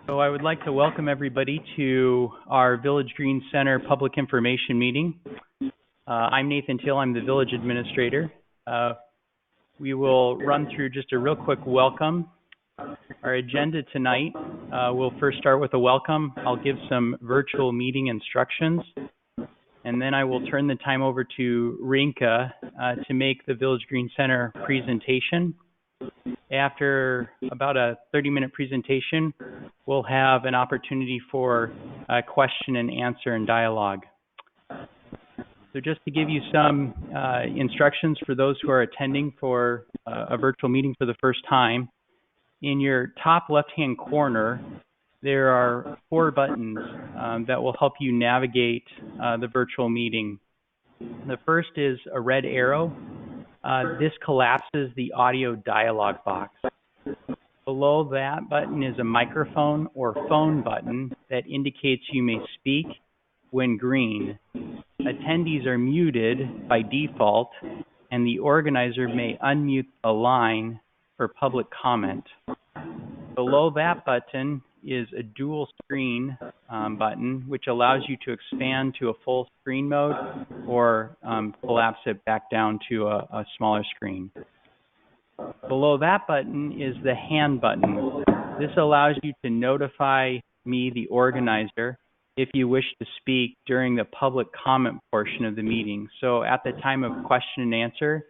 So I would like to welcome everybody to our Village Green Center Public Information Meeting. I'm Nathan Till, I'm the Village Administrator. We will run through just a real quick welcome. Our agenda tonight, we'll first start with a welcome. I'll give some virtual meeting instructions, and then I will turn the time over to Rinka to make the Village Green Center presentation. After about a 30-minute presentation, we'll have an opportunity for question and answer and dialogue. So just to give you some instructions for those who are attending for a virtual meeting for the first time, in your top left-hand corner, there are 4 buttons that will help you navigate the virtual meeting. The first is a red arrow. This collapses the audio dialog box. Below that button is a microphone or phone button that indicates you may speak when green. Attendees are muted by default, and the organizer may unmute a line for public comment. Below that button is a dual screen button, which allows you to expand to a full screen mode or collapse it back down to a smaller screen. Below that button is the hand button. This allows you to notify me, the organizer, if you wish to speak during the public comment portion of the meeting. So at the time of question and answer,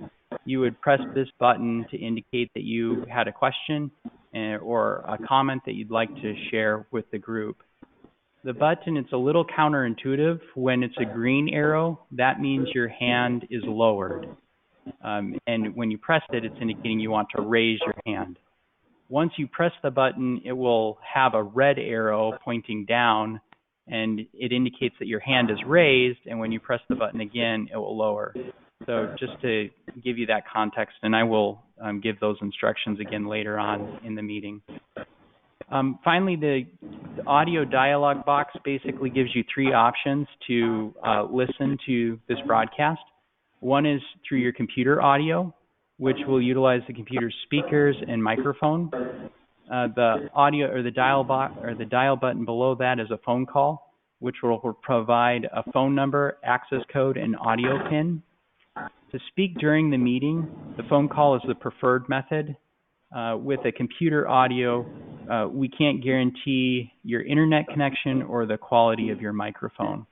you would press this button to indicate that you had a question or a comment that you'd like to share with the group. The button, it's a little counterintuitive. When it's a green arrow, that means your hand is lowered. And when you press it, it's indicating you want to raise your hand. Once you press the button, it will have a red arrow pointing down, and it indicates that your hand is raised, and when you press the button again, it will lower. So just to give you that context, and I will give those instructions again later on in the meeting. Finally, the audio dialog box basically gives you 3 options to listen to this broadcast. One is through your computer audio, which will utilize the computer's speakers and microphone. The audio or the dial button below that is a phone call, which will provide a phone number, access code, and audio pin. To speak during the meeting, the phone call is the preferred method. With a computer audio, we can't guarantee your internet connection or the quality of your microphone.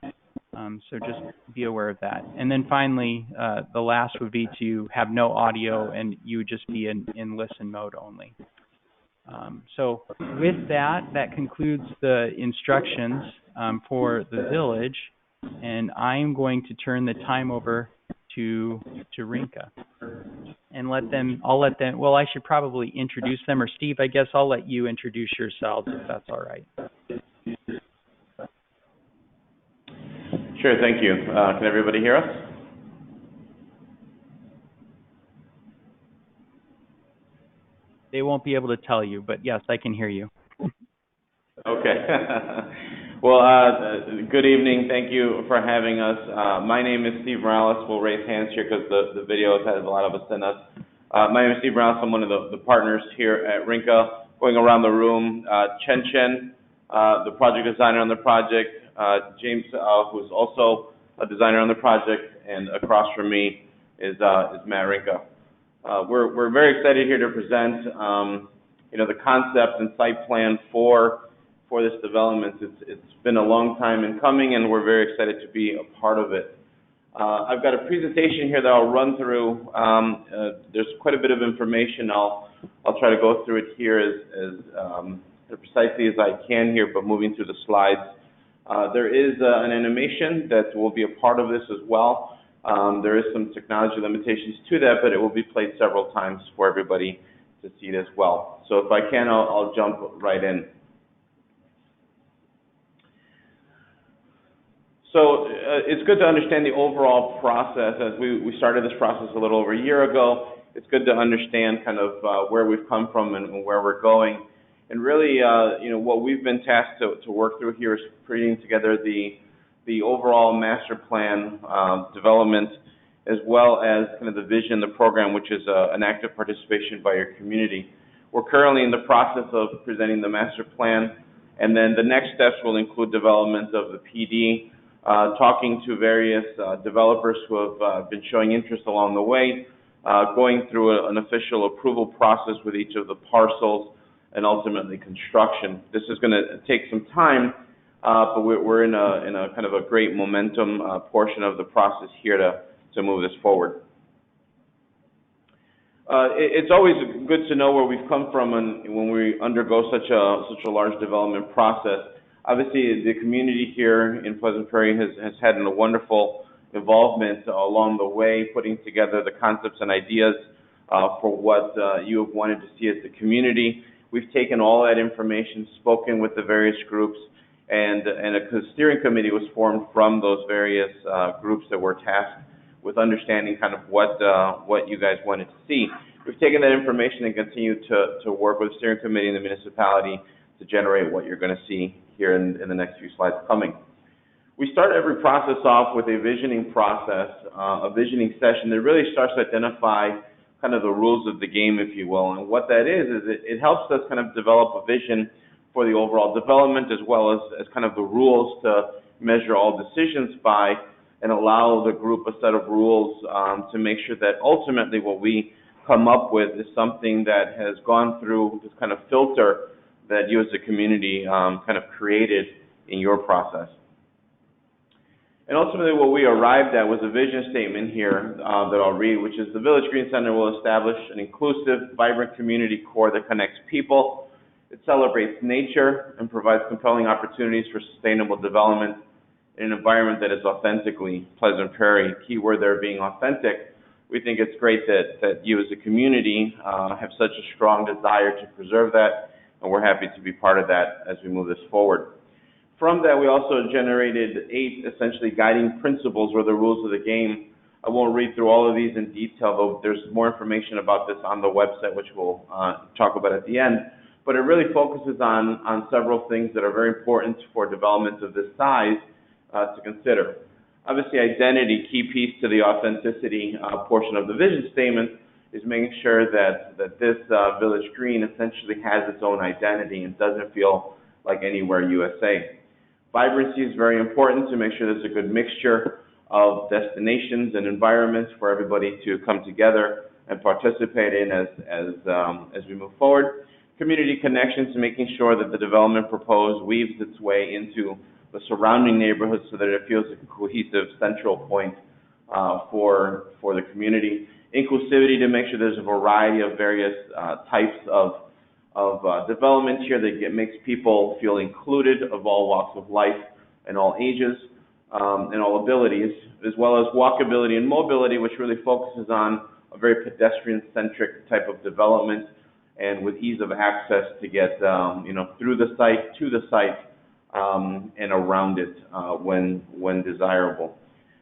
So just be aware of that. And then finally, the last would be to have no audio and you would just be in listen mode only. So with that, that concludes the instructions for the village, and I'm going to turn the time over to Rinka and I'll let them, well, I should probably introduce them, or Steve, I guess I'll let you introduce yourselves if that's all right. Sure, thank you. Can everybody hear us? They won't be able to tell you, but yes, I can hear you. Okay. Well, good evening. Thank you for having us. My name is Steve Morales. We'll raise hands here because the video has a lot of us in us. My name is Steve Morales. I'm one of the partners here at Rinka. Going around the room, Chen, the project designer on the project, James, who's also a designer on the project, and across from me is Matt Rinka. We're very excited here to present, the concept and site plan for this development. It's been a long time in coming, and we're very excited to be a part of it. I've got a presentation here that I'll run through. There's quite a bit of information. I'll try to go through it here as precisely as I can here, but moving through the slides. There is an animation that will be a part of this as well. There is some technology limitations to that, but it will be played several times for everybody to see it as well. So if I can, I'll jump right in. So it's good to understand the overall process. As we started this process a little over a year ago, it's good to understand kind of where we've come from and where we're going. And really, what we've been tasked to work through here is putting together the overall master plan development, as well as kind of the vision, the program, which is an active participation by your community. We're currently in the process of presenting the master plan And then the next steps will include development of the PD, talking to various developers who have been showing interest along the way, going through an official approval process with each of the parcels, and ultimately construction. This is going to take some time, but we're in a kind of a great momentum portion of the process here to move this forward. It's always good to know where we've come from when we undergo such a large development process. Obviously, the community here in Pleasant Prairie has had a wonderful involvement along the way, putting together the concepts and ideas for what you have wanted to see as a community. We've taken all that information, spoken with the various groups, and a steering committee was formed from those various groups that were tasked with understanding kind of what you guys wanted to see. We've taken that information and continued to work with the steering committee and the municipality to generate what you're going to see here in the next few slides coming. We start every process off with a visioning process, a visioning session that really starts to identify kind of the rules of the game, if you will. And what that is it helps us kind of develop a vision for the overall development, as well as kind of the rules to measure all decisions by, and allow the group a set of rules to make sure that ultimately what we come up with is something that has gone through this kind of filter that you as a community kind of created in your process. And ultimately what we arrived at was a vision statement here that I'll read, which is: the Village Green Center will establish an inclusive, vibrant community core that connects people. It celebrates nature and provides compelling opportunities for sustainable development in an environment that is authentically Pleasant Prairie. Keyword there being authentic. We think it's great that you as a community have such a strong desire to preserve that, and we're happy to be part of that as we move this forward. From that, we also generated 8 essentially guiding principles, or the rules of the game. I won't read through all of these in detail, though there's more information about this on the website, which we'll talk about at the end. But it really focuses on several things that are very important for developments of this size to consider. Obviously, identity, key piece to the authenticity portion of the vision statement, is making sure that this Village Green essentially has its own identity and doesn't feel like anywhere USA. Vibrancy is very important to make sure there's a good mixture of destinations and environments for everybody to come together and participate in as we move forward. Community connections, making sure that the development proposed weaves its way into the surrounding neighborhoods so that it feels like a cohesive central point for the community. Inclusivity, to make sure there's a variety of various types of development here that makes people feel included, of all walks of life and all ages and all abilities, as well as walkability and mobility, which really focuses on a very pedestrian-centric type of development, and with ease of access to get through the site, to the site, and around it when desirable.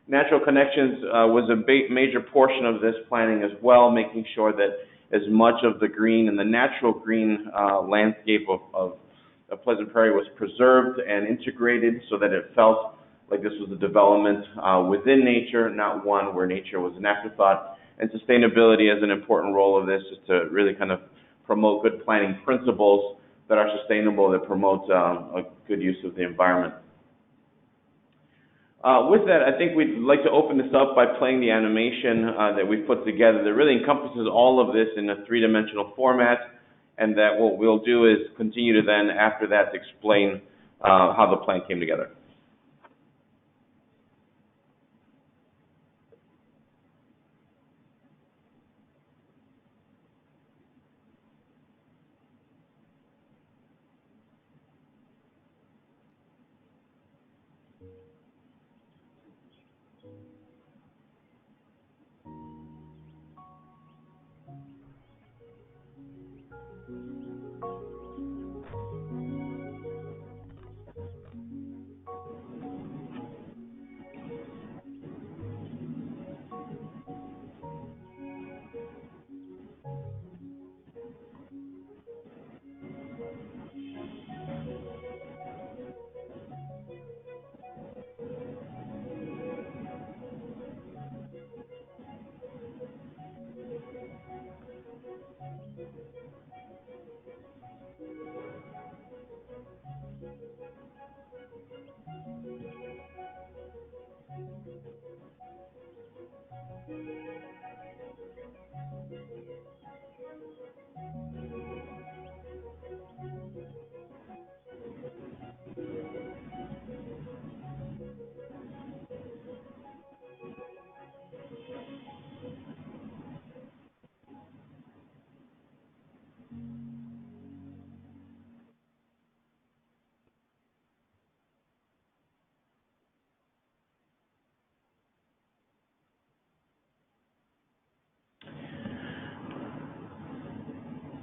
Natural connections was a major portion of this planning as well, making sure that as much of the green and the natural green landscape of Pleasant Prairie was preserved and integrated, so that it felt like this was a development within nature, not one where nature was an afterthought. And sustainability as an important role of this is to really kind of promote good planning principles that are sustainable, that promote a good use of the environment. With that, I think we'd like to open this up by playing the animation that we've put together that really encompasses all of this in a three-dimensional format, and that what we'll do is continue to then, after that, explain how the plan came together.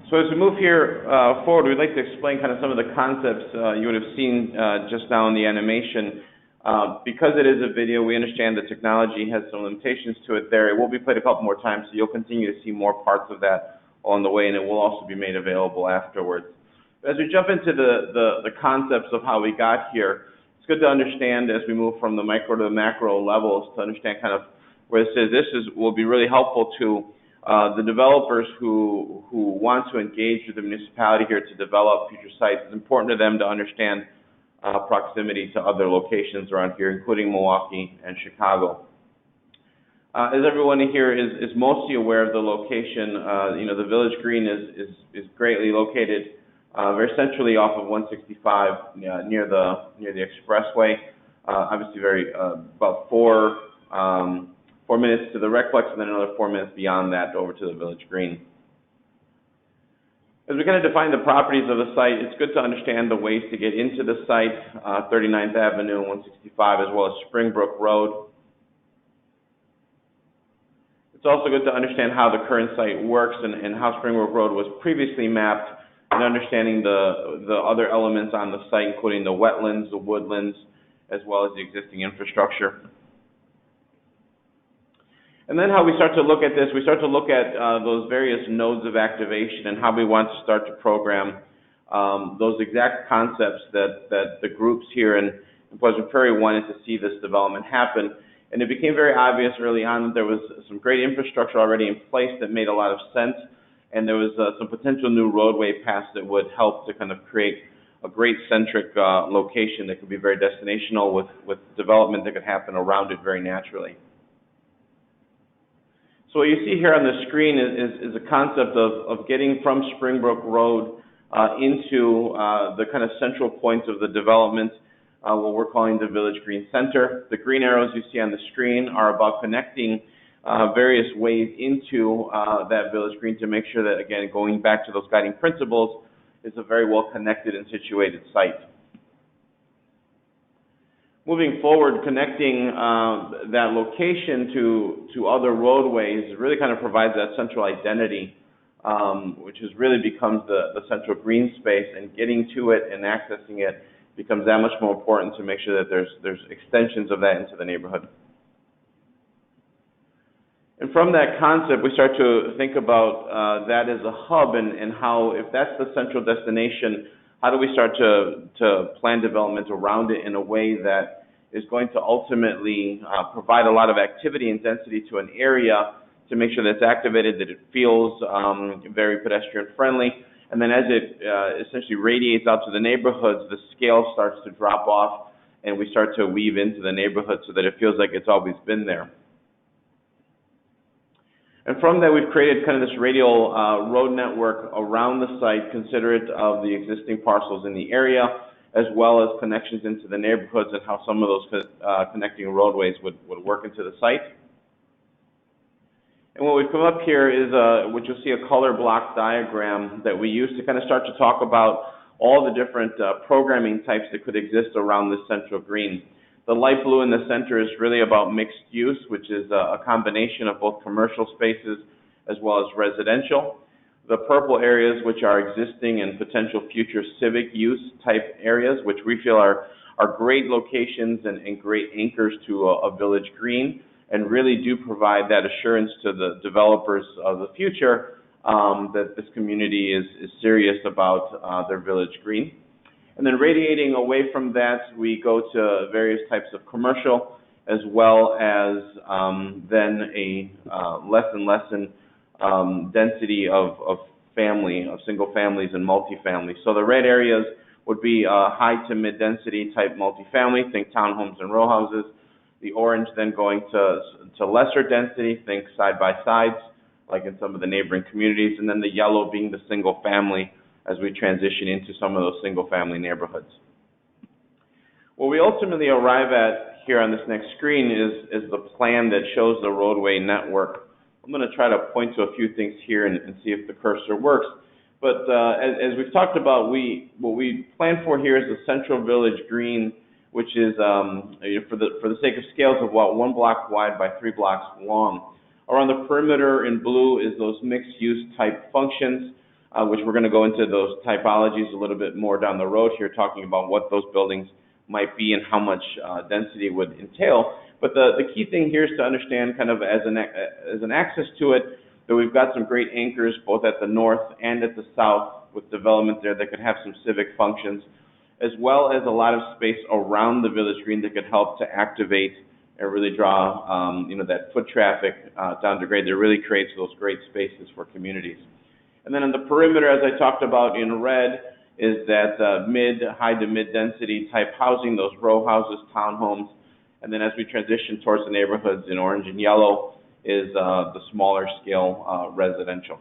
So as we move here forward, we'd like to explain kind of some of the concepts you would have seen just now in the animation. Because it is a video, we understand the technology has some limitations to it there. It will be played a couple more times, so you'll continue to see more parts of that on the way, and it will also be made available afterwards. As we jump into the concepts of how we got here, it's good to understand as we move from the micro to the macro levels to understand kind of where this is. Will be really helpful to the developers who want to engage with the municipality here to develop future sites. It's important to them to understand proximity to other locations around here, including Milwaukee and Chicago. As everyone here is mostly aware of the location, the Village Green is greatly located very centrally off of 165 near the expressway. Obviously, about 4 minutes to the Recplex, and then another 4 minutes beyond that over to the Village Green. As we kind of define the properties of the site, it's good to understand the ways to get into the site, 39th Avenue, 165, as well as Springbrook Road. It's also good to understand how the current site works and how Springbrook Road was previously mapped, and understanding the other elements on the site, including the wetlands, the woodlands, as well as the existing infrastructure. And then how we start to look at this, we start to look at those various nodes of activation and how we want to start to program those exact concepts that the groups here in Pleasant Prairie wanted to see this development happen. And it became very obvious early on that there was some great infrastructure already in place that made a lot of sense, and there was some potential new roadway paths that would help to kind of create a great centric location that could be very destinational with development that could happen around it very naturally. So what you see here on the screen is a concept of getting from Springbrook Road into the kind of central points of the development, what we're calling the Village Green Center. The green arrows you see on the screen are about connecting various ways into that Village Green to make sure that, again, going back to those guiding principles, is a very well connected and situated site. Moving forward, connecting that location to other roadways really kind of provides that central identity, which really becomes the central green space, and getting to it and accessing it becomes that much more important to make sure that there's extensions of that into the neighborhood. And from that concept, we start to think about that as a hub and how, if that's the central destination, how do we start to plan development around it in a way that is going to ultimately provide a lot of activity and density to an area to make sure that it's activated, that it feels very pedestrian friendly, and then as it essentially radiates out to the neighborhoods, the scale starts to drop off and we start to weave into the neighborhood so that it feels like it's always been there. And from that, we've created kind of this radial road network around the site, considerate of the existing parcels in the area, as well as connections into the neighborhoods and how some of those connecting roadways would work into the site. And what we've come up here is what you'll see, a color block diagram that we use to kind of start to talk about all the different programming types that could exist around this central green. The light blue in the center is really about mixed use, which is a combination of both commercial spaces as well as residential. The purple areas, which are existing and potential future civic use type areas, which we feel are great locations and great anchors to a village green, and really do provide that assurance to the developers of the future that this community is serious about their village green. And then radiating away from that, we go to various types of commercial, as well as then a less and less density of single families and multifamily. So the red areas would be high to mid density type multifamily, think townhomes and row houses. The orange then going to lesser density, think side by sides, like in some of the neighboring communities, and then the yellow being the single family as we transition into some of those single family neighborhoods. What we ultimately arrive at here on this next screen is the plan that shows the roadway network. I'm going to try to point to a few things here and see if the cursor works. But as we've talked about, what we plan for here is the central village green, which is, for the sake of scales, of about 1 block wide by 3 blocks long. Around the perimeter in blue is those mixed-use type functions. which we're going to go into those typologies a little bit more down the road here, talking about what those buildings might be and how much density it would entail. But the key thing here is to understand kind of as an access to it, that we've got some great anchors both at the north and at the south with development there that could have some civic functions, as well as a lot of space around the Village Green that could help to activate and really draw, that foot traffic down to grade. That really creates those great spaces for communities. And then on the perimeter, as I talked about in red, is that high to mid density type housing, those row houses, townhomes. And then as we transition towards the neighborhoods in orange and yellow is the smaller scale residential.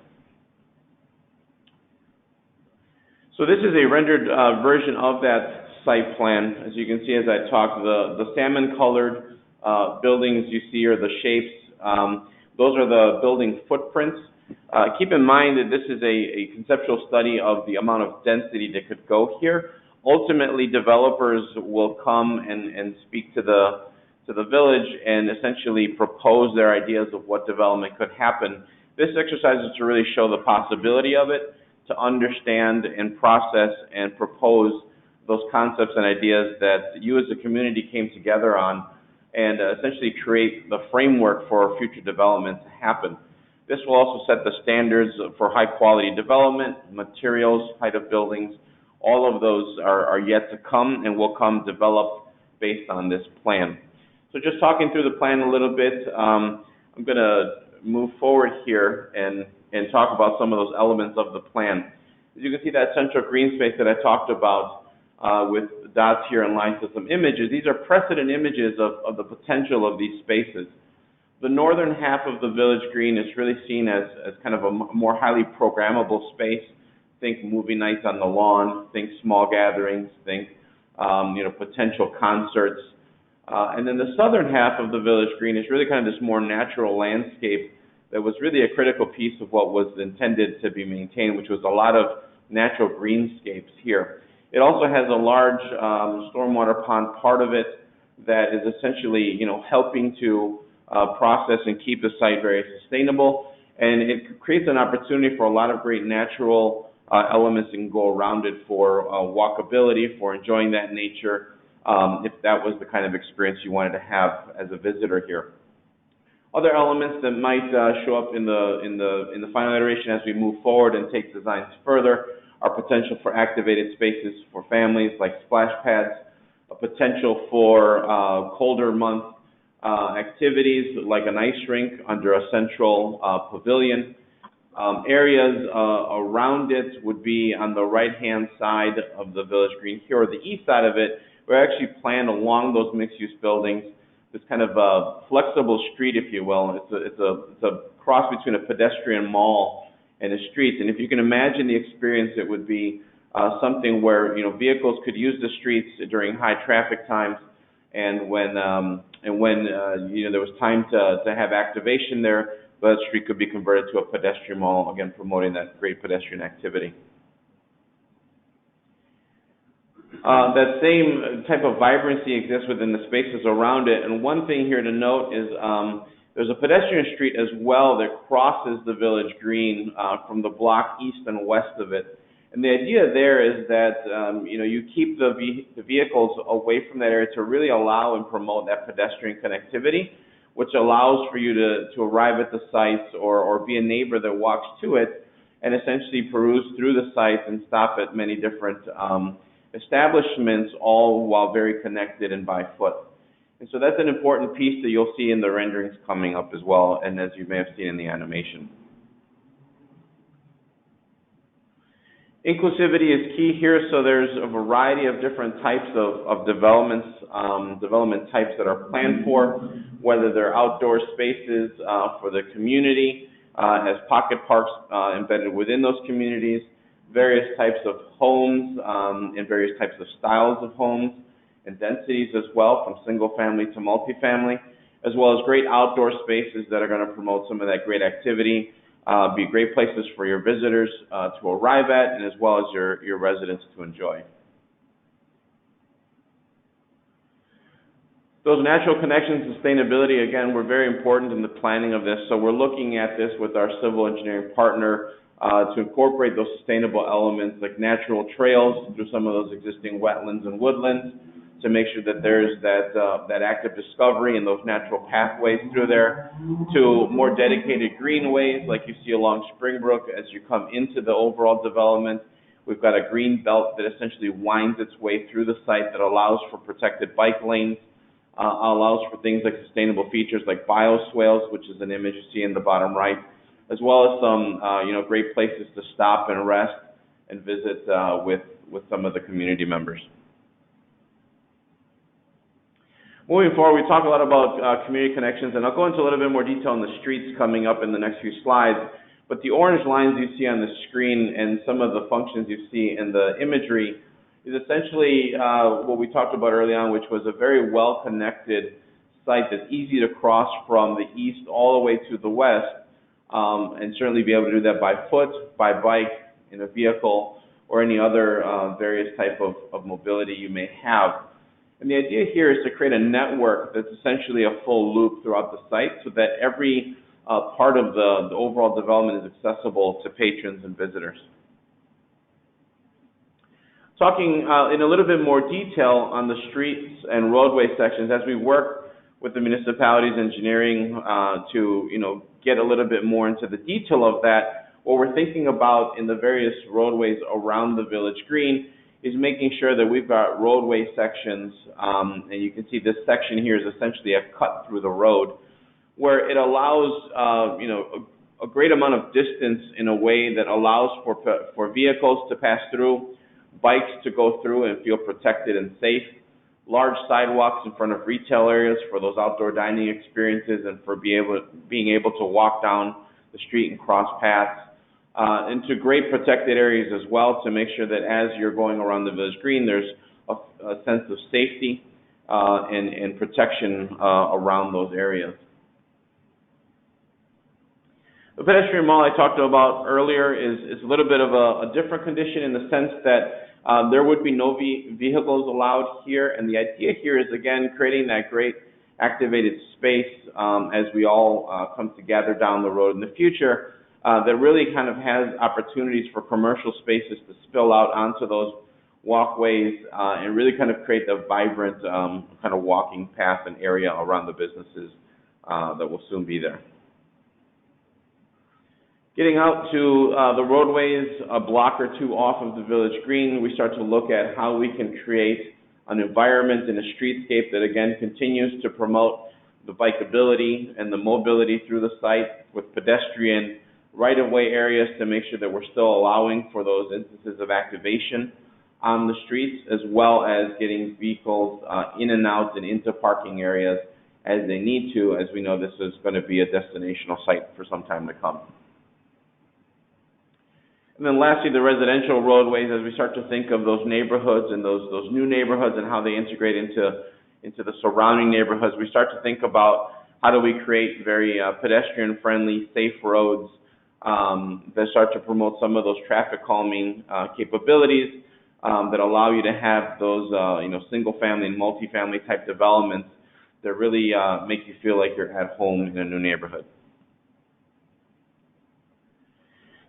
So this is a rendered version of that site plan. As you can see as I talk, the salmon colored buildings you see are the shapes. Those are the building footprints. Keep in mind that this is a conceptual study of the amount of density that could go here. Ultimately, developers will come and speak to the village and essentially propose their ideas of what development could happen. This exercise is to really show the possibility of it, to understand and process and propose those concepts and ideas that you as a community came together on, and essentially create the framework for future development to happen. This will also set the standards for high quality development, materials, height of buildings. All of those are yet to come and will come developed based on this plan. So just talking through the plan a little bit, I'm going to move forward here and talk about some of those elements of the plan. As you can see, that central green space that I talked about with dots here and lines with some images, these are precedent images of the potential of these spaces. The northern half of the Village Green is really seen as kind of a more highly programmable space. Think movie nights on the lawn, think small gatherings, think potential concerts. And then the southern half of the Village Green is really kind of this more natural landscape that was really a critical piece of what was intended to be maintained, which was a lot of natural greenscapes here. It also has a large stormwater pond part of it that is essentially, helping to process and keep the site very sustainable, and it creates an opportunity for a lot of great natural elements that can go around it for walkability, for enjoying that nature, if that was the kind of experience you wanted to have as a visitor here. Other elements that might show up in the final iteration as we move forward and take designs further are potential for activated spaces for families like splash pads, a potential for colder month activities like an ice rink under a central pavilion. Areas around it would be on the right-hand side of the Village Green here, or the east side of it. We actually planned along those mixed-use buildings this kind of a flexible street, if you will. It's a cross between a pedestrian mall and a street. And if you can imagine the experience, it would be something where vehicles could use the streets during high traffic times, and when there was time to have activation there, the street could be converted to a pedestrian mall, again promoting that great pedestrian activity. That same type of vibrancy exists within the spaces around it, and one thing here to note is there's a pedestrian street as well that crosses the Village Green from the block east and west of it. And the idea there is that you keep the vehicles away from that area to really allow and promote that pedestrian connectivity, which allows for you to arrive at the sites or be a neighbor that walks to it and essentially peruse through the sites and stop at many different establishments, all while very connected and by foot. And so that's an important piece that you'll see in the renderings coming up as well, and as you may have seen in the animation. Inclusivity is key here, so there's a variety of different types of development types that are planned for, whether they're outdoor spaces for the community, has pocket parks embedded within those communities, various types of homes and various types of styles of homes and densities as well, from single family to multifamily, as well as great outdoor spaces that are going to promote some of that great activity, be great places for your visitors to arrive at, and as well as your residents to enjoy. Those natural connections and sustainability, again, were very important in the planning of this. So we're looking at this with our civil engineering partner to incorporate those sustainable elements like natural trails through some of those existing wetlands and woodlands, to make sure that there's that active discovery and those natural pathways through there, to more dedicated greenways like you see along Springbrook as you come into the overall development. We've got a green belt that essentially winds its way through the site that allows for protected bike lanes, allows for things like sustainable features like bioswales, which is an image you see in the bottom right, as well as some great places to stop and rest and visit with some of the community members. Moving forward, we talk a lot about community connections, and I'll go into a little bit more detail on the streets coming up in the next few slides. But the orange lines you see on the screen and some of the functions you see in the imagery is essentially what we talked about early on, which was a very well-connected site that's easy to cross from the east all the way to the west, and certainly be able to do that by foot, by bike, in a vehicle, or any other various type of mobility you may have. And the idea here is to create a network that's essentially a full loop throughout the site so that every part of the overall development is accessible to patrons and visitors. Talking in a little bit more detail on the streets and roadway sections, as we work with the municipality's engineering to get a little bit more into the detail of that, what we're thinking about in the various roadways around the Village Green is making sure that we've got roadway sections, and you can see this section here is essentially a cut through the road, where it allows a great amount of distance in a way that allows for vehicles to pass through, bikes to go through and feel protected and safe, large sidewalks in front of retail areas for those outdoor dining experiences and for being able to walk down the street and cross paths, into great protected areas as well to make sure that as you're going around the Village Green, there's a sense of safety and protection around those areas. The pedestrian mall I talked about earlier is a little bit of a different condition in the sense that there would be no vehicles allowed here, and the idea here is, again, creating that great activated space as we all come together down the road in the future that really kind of has opportunities for commercial spaces to spill out onto those walkways and really kind of create the vibrant kind of walking path and area around the businesses that will soon be there. Getting out to the roadways a block or two off of the Village Green, we start to look at how we can create an environment and a streetscape that, again, continues to promote the bikeability and the mobility through the site with pedestrian right-of-way areas to make sure that we're still allowing for those instances of activation on the streets, as well as getting vehicles in and out and into parking areas as they need to, as we know this is going to be a destinational site for some time to come. And then lastly, the residential roadways, as we start to think of those neighborhoods and those new neighborhoods and how they integrate into the surrounding neighborhoods, we start to think about how do we create very pedestrian-friendly, safe roads that start to promote some of those traffic calming capabilities that allow you to have those single-family and multifamily type developments that really make you feel like you're at home in a new neighborhood.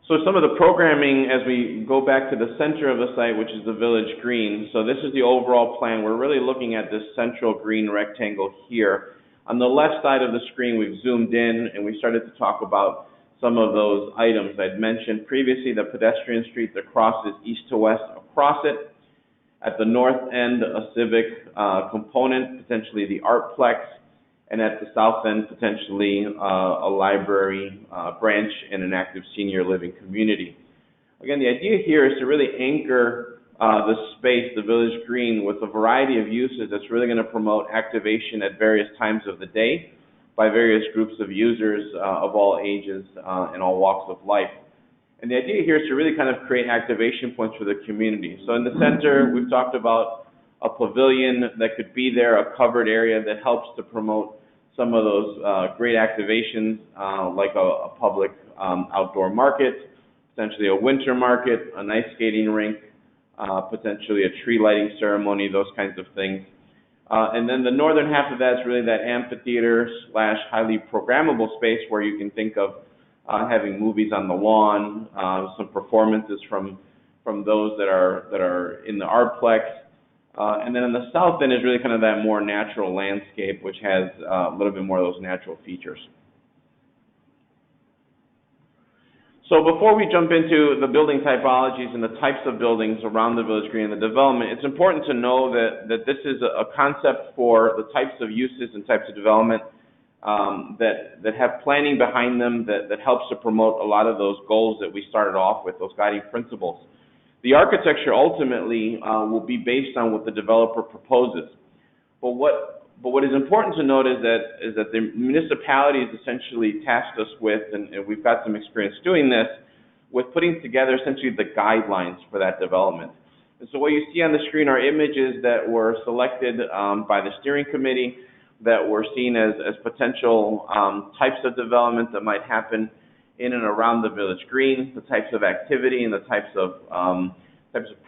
So some of the programming as we go back to the center of the site, which is the Village Green. So this is the overall plan. We're really looking at this central green rectangle here. On the left side of the screen, we've zoomed in and we started to talk about some of those items. I'd mentioned previously the pedestrian street that crosses east to west across it. At the north end, a civic component, potentially the Artplex, and at the south end, potentially a library branch and an active senior living community. Again, the idea here is to really anchor the space, the Village Green, with a variety of uses that's really going to promote activation at various times of the day by various groups of users of all ages and all walks of life. And the idea here is to really kind of create activation points for the community. So in the center, we've talked about a pavilion that could be there, a covered area that helps to promote some of those great activations like a public outdoor market, potentially a winter market, an ice skating rink, potentially a tree lighting ceremony, those kinds of things. And then the northern half of that is really that amphitheater / highly programmable space where you can think of having movies on the lawn, some performances from those that are in the Artplex. And then in the south end is really kind of that more natural landscape, which has a little bit more of those natural features. So before we jump into the building typologies and the types of buildings around the Village Green and the development, it's important to know that this is a concept for the types of uses and types of development that have planning behind them that helps to promote a lot of those goals that we started off with, those guiding principles. The architecture ultimately will be based on what the developer proposes. But what is important to note is that the municipalities essentially tasked us with, and we've got some experience doing this, with putting together essentially the guidelines for that development. And so what you see on the screen are images that were selected by the steering committee that were seen as potential types of development that might happen in and around the Village Green, the types of activity and the types of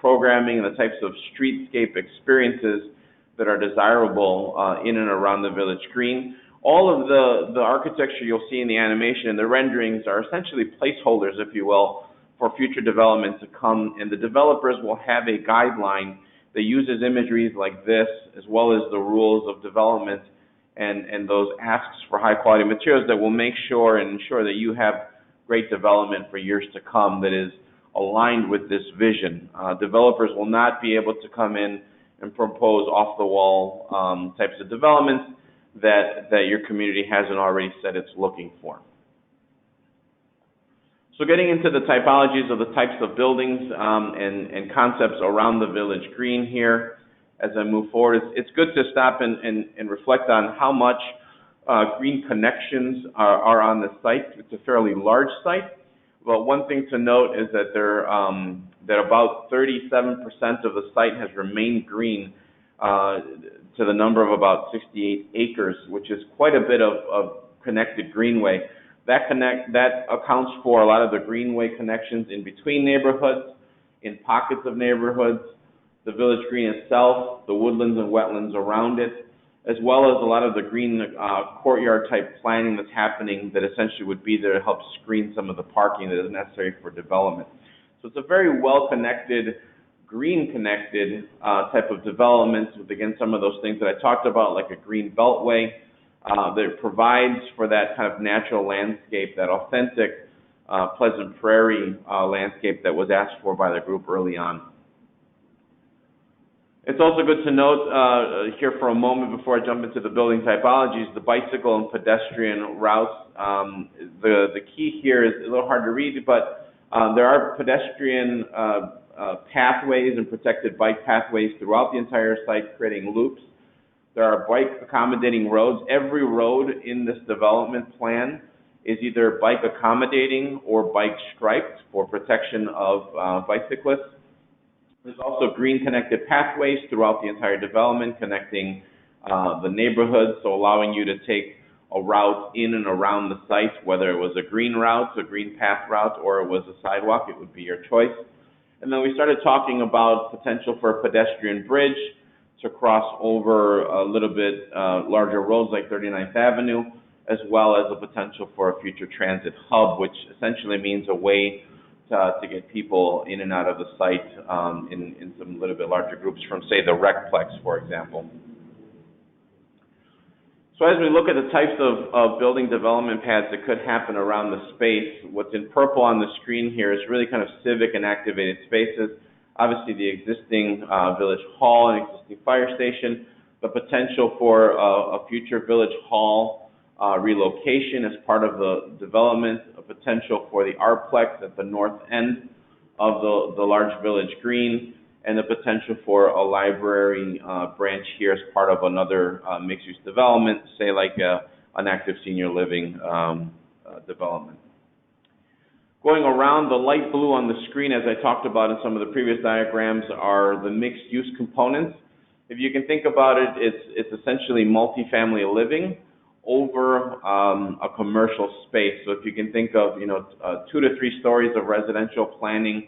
programming and the types of streetscape experiences that are desirable in and around the Village Green. All of the architecture you'll see in the animation and the renderings are essentially placeholders, if you will, for future development to come, and the developers will have a guideline that uses imageries like this, as well as the rules of development and those asks for high quality materials that will make sure and ensure that you have great development for years to come that is aligned with this vision. Developers will not be able to come in and propose off-the-wall types of developments that your community hasn't already said it's looking for. So getting into the typologies of the types of buildings and concepts around the Village Green here, as I move forward, it's good to stop and reflect on how much green connections are on the site. It's a fairly large site, but one thing to note is that that about 37% of the site has remained green to the number of about 68 acres, which is quite a bit of connected greenway. That accounts for a lot of the greenway connections in between neighborhoods, in pockets of neighborhoods, the Village Green itself, the woodlands and wetlands around it, as well as a lot of the green courtyard type planning that's happening that essentially would be there to help screen some of the parking that is necessary for development. So it's a very well-connected, green-connected type of development with, again, some of those things that I talked about, like a green beltway that provides for that kind of natural landscape, that authentic Pleasant Prairie landscape that was asked for by the group early on. It's also good to note here for a moment before I jump into the building typologies, the bicycle and pedestrian routes. The key here is a little hard to read, but there are pedestrian pathways and protected bike pathways throughout the entire site, creating loops. There are bike accommodating roads. Every road in this development plan is either bike accommodating or bike striped for protection of bicyclists. There's also green connected pathways throughout the entire development connecting the neighborhoods, so allowing you to take a route in and around the site, whether it was a green route, a green path route, or it was a sidewalk, it would be your choice. And then we started talking about potential for a pedestrian bridge to cross over a little bit larger roads like 39th Avenue, as well as the potential for a future transit hub, which essentially means a way to get people in and out of the site in some little bit larger groups from, say, the Recplex, for example. So as we look at the types of building development paths that could happen around the space, what's in purple on the screen here is really kind of civic and activated spaces. Obviously the existing Village Hall and existing fire station, the potential for a future Village Hall relocation as part of the development, a potential for the Artplex at the north end of the large Village Green, and the potential for a library branch here as part of another mixed-use development, say like an active senior living development. Going around, the light blue on the screen, as I talked about in some of the previous diagrams, are the mixed-use components. If you can think about it, it's essentially multifamily living over a commercial space. So if you can think of 2 to 3 stories of residential planning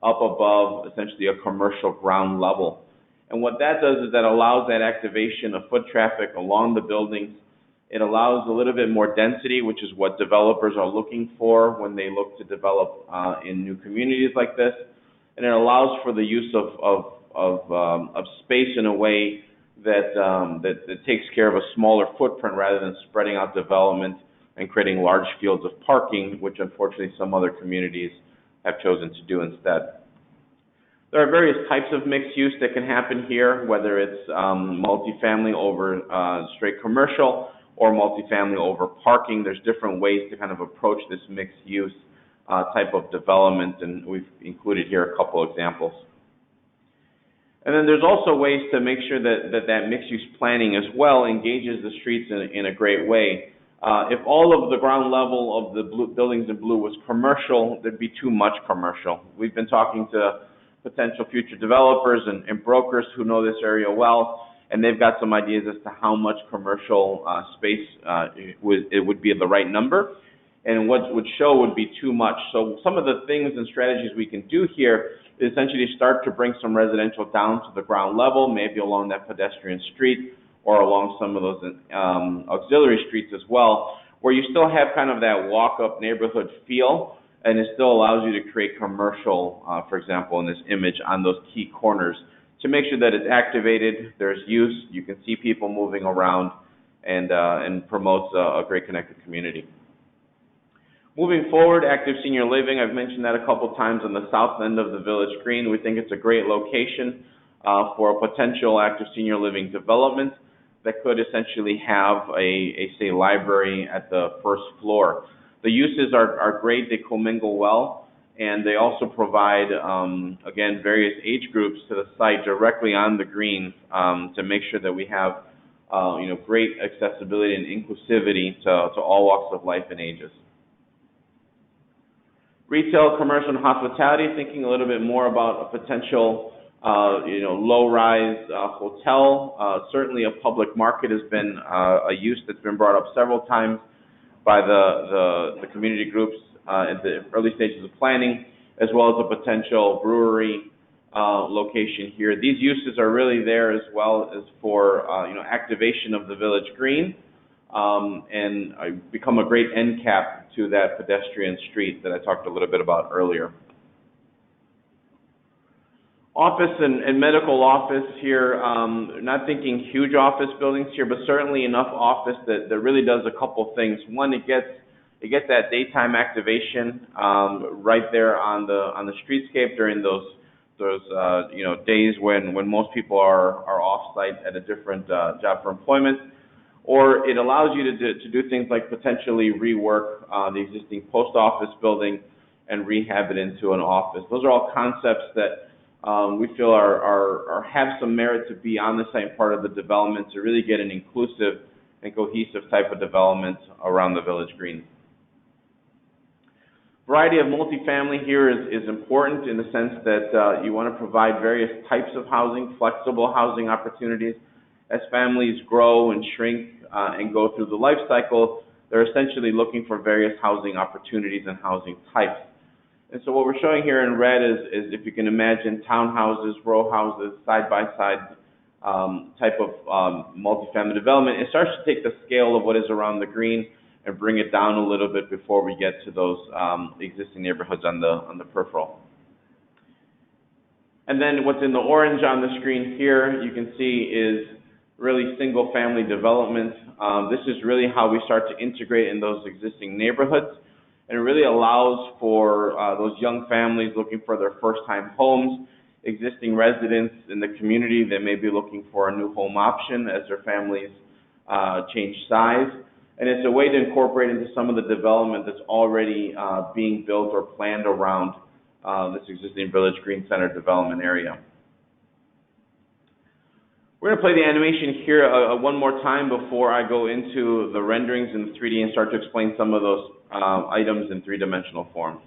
up above essentially a commercial ground level. And what that does is that allows that activation of foot traffic along the buildings, It allows a little bit more density, which is what developers are looking for when they look to develop in new communities like this. And it allows for the use of space in a way that takes care of a smaller footprint rather than spreading out development and creating large fields of parking, which unfortunately some other communities have chosen to do instead. There are various types of mixed use that can happen here, whether it's multifamily over straight commercial or multifamily over parking. There's different ways to kind of approach this mixed use type of development, and we've included here a couple examples. And then there's also ways to make sure that mixed use planning as well engages the streets in a great way. If all of the ground level of the buildings in blue was commercial, there'd be too much commercial. We've been talking to potential future developers and brokers who know this area well, and they've got some ideas as to how much commercial space it would be the right number, and what would show would be too much. So some of the things and strategies we can do here is essentially start to bring some residential down to the ground level, maybe along that pedestrian street or along some of those auxiliary streets as well, where you still have kind of that walk-up neighborhood feel, and it still allows you to create commercial, for example, in this image on those key corners to make sure that it's activated, there's use, you can see people moving around, and promotes a great connected community. Moving forward, active senior living, I've mentioned that a couple times on the south end of the Village Green. We think it's a great location for a potential active senior living development that could essentially have say, library at the first floor. The uses are great, they commingle well, and they also provide, again, various age groups to the site directly on the green to make sure that we have great accessibility and inclusivity to all walks of life and ages. Retail, commercial, and hospitality, thinking a little bit more about a potential low-rise hotel. Certainly a public market has been a use that's been brought up several times by the community groups at the early stages of planning, as well as a potential brewery location here. These uses are really there as well as for activation of the Village Green and become a great end cap to that pedestrian street that I talked a little bit about earlier. Office and medical office here, not thinking huge office buildings here, but certainly enough office that really does a couple things. One, it gets that daytime activation right there on the streetscape during those days when most people are off site at a different job for employment. Or it allows you to do things like potentially rework the existing post office building and rehab it into an office. Those are all concepts that we feel have some merit to be on the same part of the development to really get an inclusive and cohesive type of development around the Village Green. Variety of multifamily here is important in the sense that you want to provide various types of housing, flexible housing opportunities. As families grow and shrink and go through the life cycle, they're essentially looking for various housing opportunities and housing types. And so what we're showing here in red is if you can imagine townhouses, row houses, side-by-side type of multifamily development. It starts to take the scale of what is around the green and bring it down a little bit before we get to those existing neighborhoods on the peripheral. And then what's in the orange on the screen here, you can see is really single-family development. This is really how we start to integrate in those existing neighborhoods. And it really allows for those young families looking for their first-time homes, existing residents in the community that may be looking for a new home option as their families change size. And it's a way to incorporate into some of the development that's already being built or planned around this existing Village Green Center development area. We're going to play the animation here one more time before I go into the renderings in 3D and start to explain some of those items in three-dimensional form.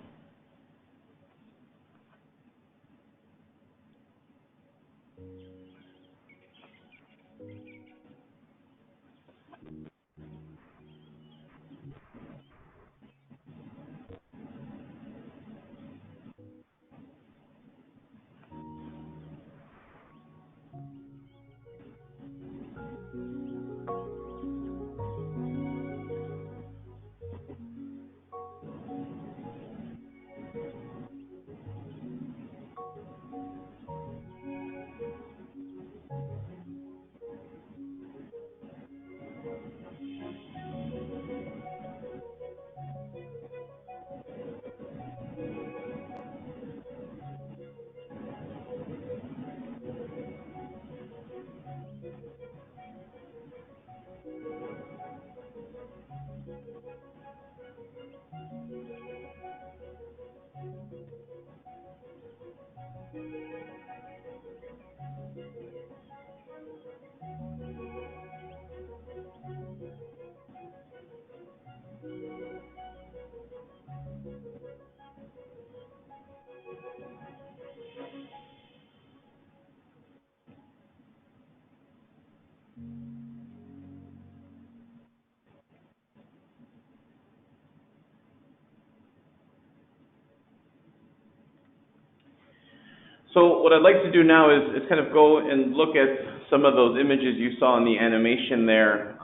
So what I'd like to do now is kind of go and look at some of those images you saw in the animation there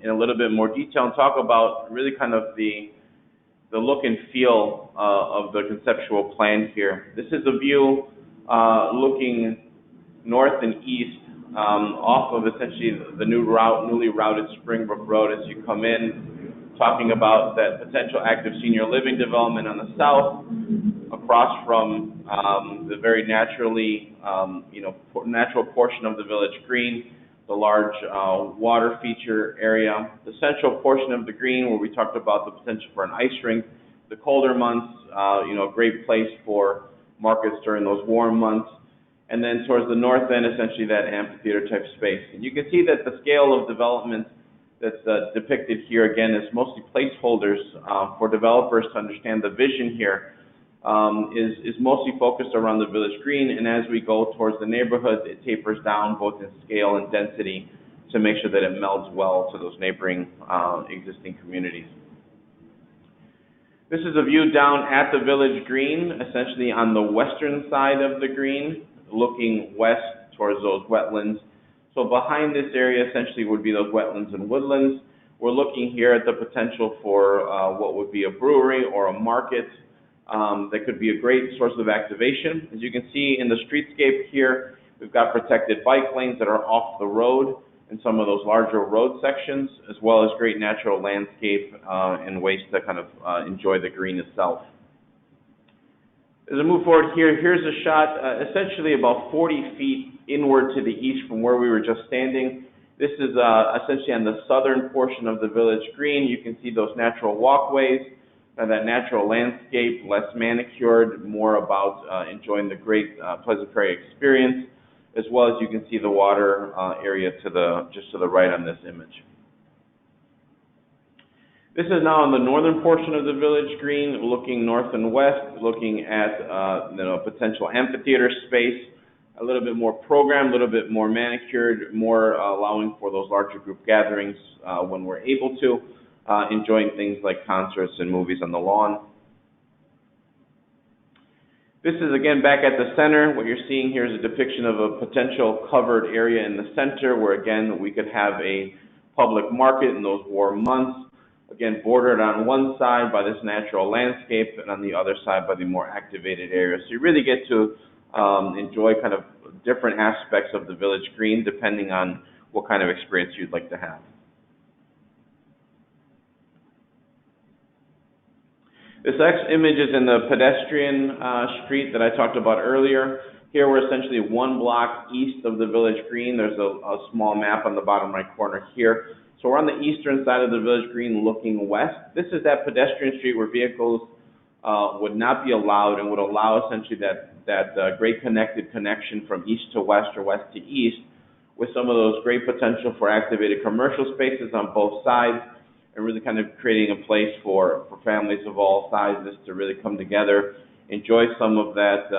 in a little bit more detail and talk about really kind of the look and feel of the conceptual plan here. This is a view looking north and east off of essentially the newly routed Springbrook Road as you come in, talking about that potential active senior living development on the south, across from the very natural portion of the village green, the large water feature area, the central portion of the green where we talked about the potential for an ice rink, the colder months, a great place for markets during those warm months, and then towards the north end, essentially that amphitheater type space. And you can see that the scale of development that's depicted here, again, is mostly placeholders for developers to understand the vision here. Is mostly focused around the village green, and as we go towards the neighborhood, it tapers down both in scale and density to make sure that it melds well to those neighboring existing communities. This is a view down at the village green, essentially on the western side of the green, looking west towards those wetlands. So behind this area essentially would be those wetlands and woodlands. We're looking here at the potential for what would be a brewery or a market. That could be a great source of activation. As you can see in the streetscape here, we've got protected bike lanes that are off the road in some of those larger road sections, as well as great natural landscape and ways to kind of enjoy the green itself. As I move forward here, here's a shot essentially about 40 feet inward to the east from where we were just standing. This is essentially on the southern portion of the village green. You can see those natural walkways. That natural landscape, less manicured, more about enjoying the great Pleasant Prairie experience, as well as you can see the water area just to the right on this image. This is now on the northern portion of the village green, looking north and west, looking at potential amphitheater space, a little bit more programmed, a little bit more manicured, more allowing for those larger group gatherings when we're able to. Enjoying things like concerts and movies on the lawn. This is again back at the center. What you're seeing here is a depiction of a potential covered area in the center where again we could have a public market in those warm months. Again, bordered on one side by this natural landscape and on the other side by the more activated area. So you really get to enjoy kind of different aspects of the village green depending on what kind of experience you'd like to have. This next image is in the Pedestrian Street that I talked about earlier. Here we're essentially one block east of the village green. There's a small map on the bottom right corner here. So we're on the eastern side of the village green looking west. This is that pedestrian street where vehicles would not be allowed and would allow essentially that great connected connection from east to west or west to east with some of those great potential for activated commercial spaces on both sides, and really kind of creating a place for families of all sizes to really come together, enjoy some of that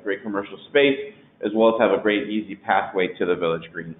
great commercial space, as well as have a great easy pathway to the village green.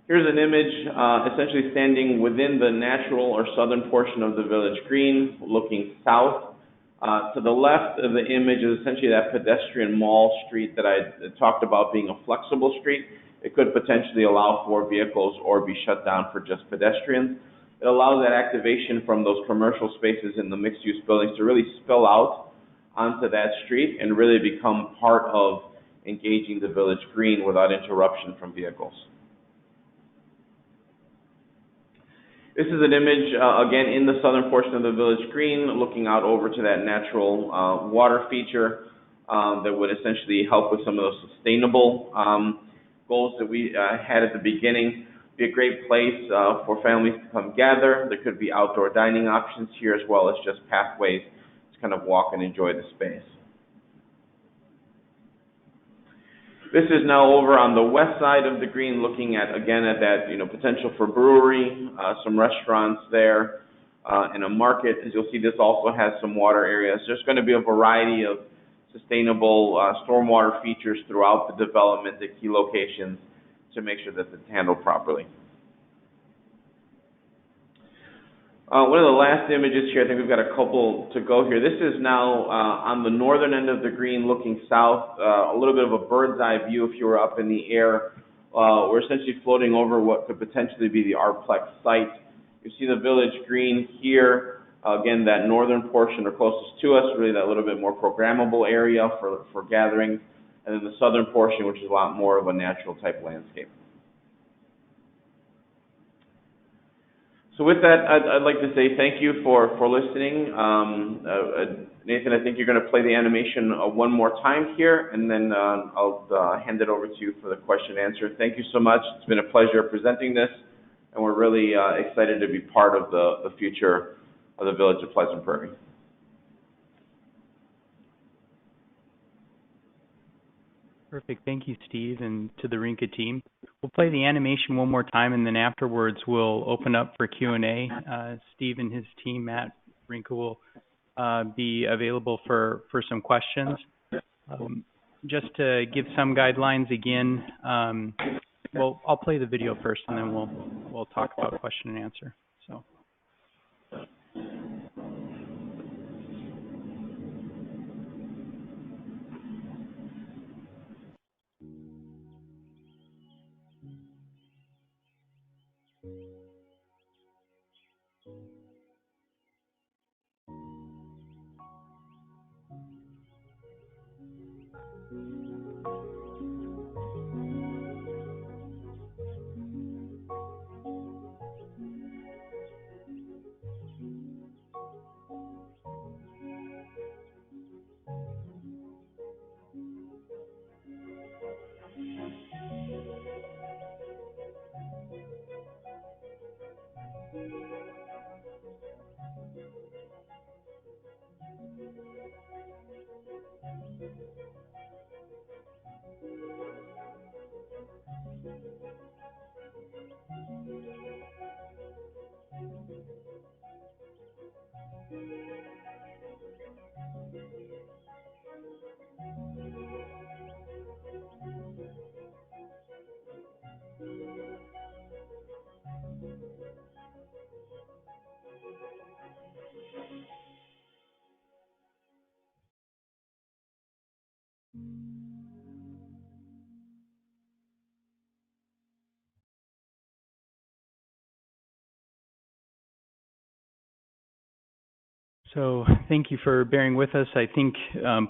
Here's an image essentially standing within the natural or southern portion of the village green, looking south. To the left of the image is essentially that pedestrian mall street that I talked about being a flexible street. It could potentially allow for vehicles or be shut down for just pedestrians. It allows that activation from those commercial spaces in the mixed-use buildings to really spill out onto that street and really become part of engaging the village green without interruption from vehicles. This is an image, again, in the southern portion of the village green, looking out over to that natural water feature that would essentially help with some of those sustainable goals that we had at the beginning. Be a great place for families to come gather. There could be outdoor dining options here as well as just pathways to kind of walk and enjoy the space. This is now over on the west side of the green, looking at, again, at that, potential for brewery, some restaurants there, and a market. As you'll see, this also has some water areas. There's going to be a variety of sustainable stormwater features throughout the development at key locations to make sure that it's handled properly. One of the last images here, I think we've got a couple to go here. This is now on the northern end of the green looking south, a little bit of a bird's eye view if you were up in the air. We're essentially floating over what could potentially be the Artplex site. You see the village green here, again, that northern portion or closest to us, really that little bit more programmable area for gatherings, and then the southern portion, which is a lot more of a natural type landscape. So with that, I'd like to say thank you for listening. Nathan, I think you're going to play the animation one more time here, and then I'll hand it over to you for the question and answer. Thank you so much. It's been a pleasure presenting this, and we're really excited to be part of the future of the Village of Pleasant Prairie. Perfect. Thank you, Steve, and to the Rinka team. We'll play the animation one more time, and then afterwards we'll open up for Q&A. Steve and his team at Rinka will be available for some questions. Just to give some guidelines again, well, I'll play the video first, and then we'll talk about question and answer. So. So thank you for bearing with us. I think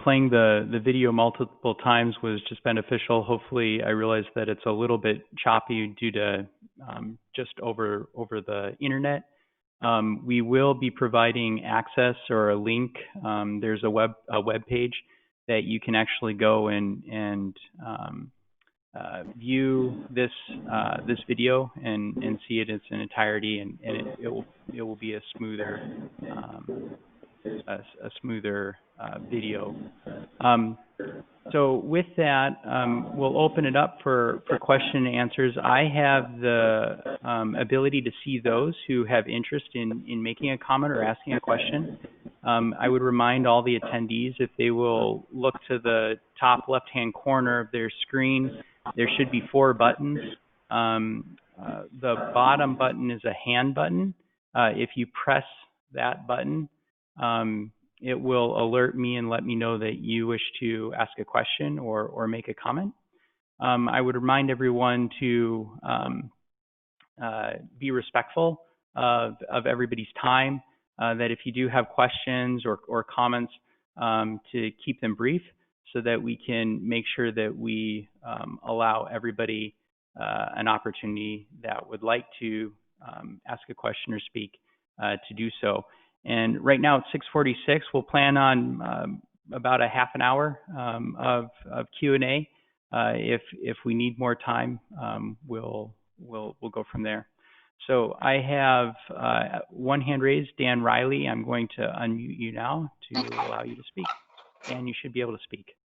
playing the video multiple times was just beneficial. Hopefully, I realize that it's a little bit choppy due to just over the internet. We will be providing access or a link. There's a web page that you can actually go and view this video and see it in its entirety, and it will be a smoother video. So with that, we'll open it up for question and answers. I have the ability to see those who have interest in making a comment or asking a question. I would remind all the attendees, if they will look to the top left-hand corner of their screen, there should be 4 buttons. The bottom button is a hand button. If you press that button, it will alert me and let me know that you wish to ask a question or make a comment. I would remind everyone to be respectful of everybody's time, that if you do have questions or comments, to keep them brief so that we can make sure that we allow everybody an opportunity that would like to ask a question or speak to do so. And right now it's 6:46. We'll plan on about a half an hour of Q&A. If we need more time, we'll we'll go from there. So I have one hand raised, Dan Riley. I'm going to unmute you now to allow you to speak. Dan, you should be able to speak.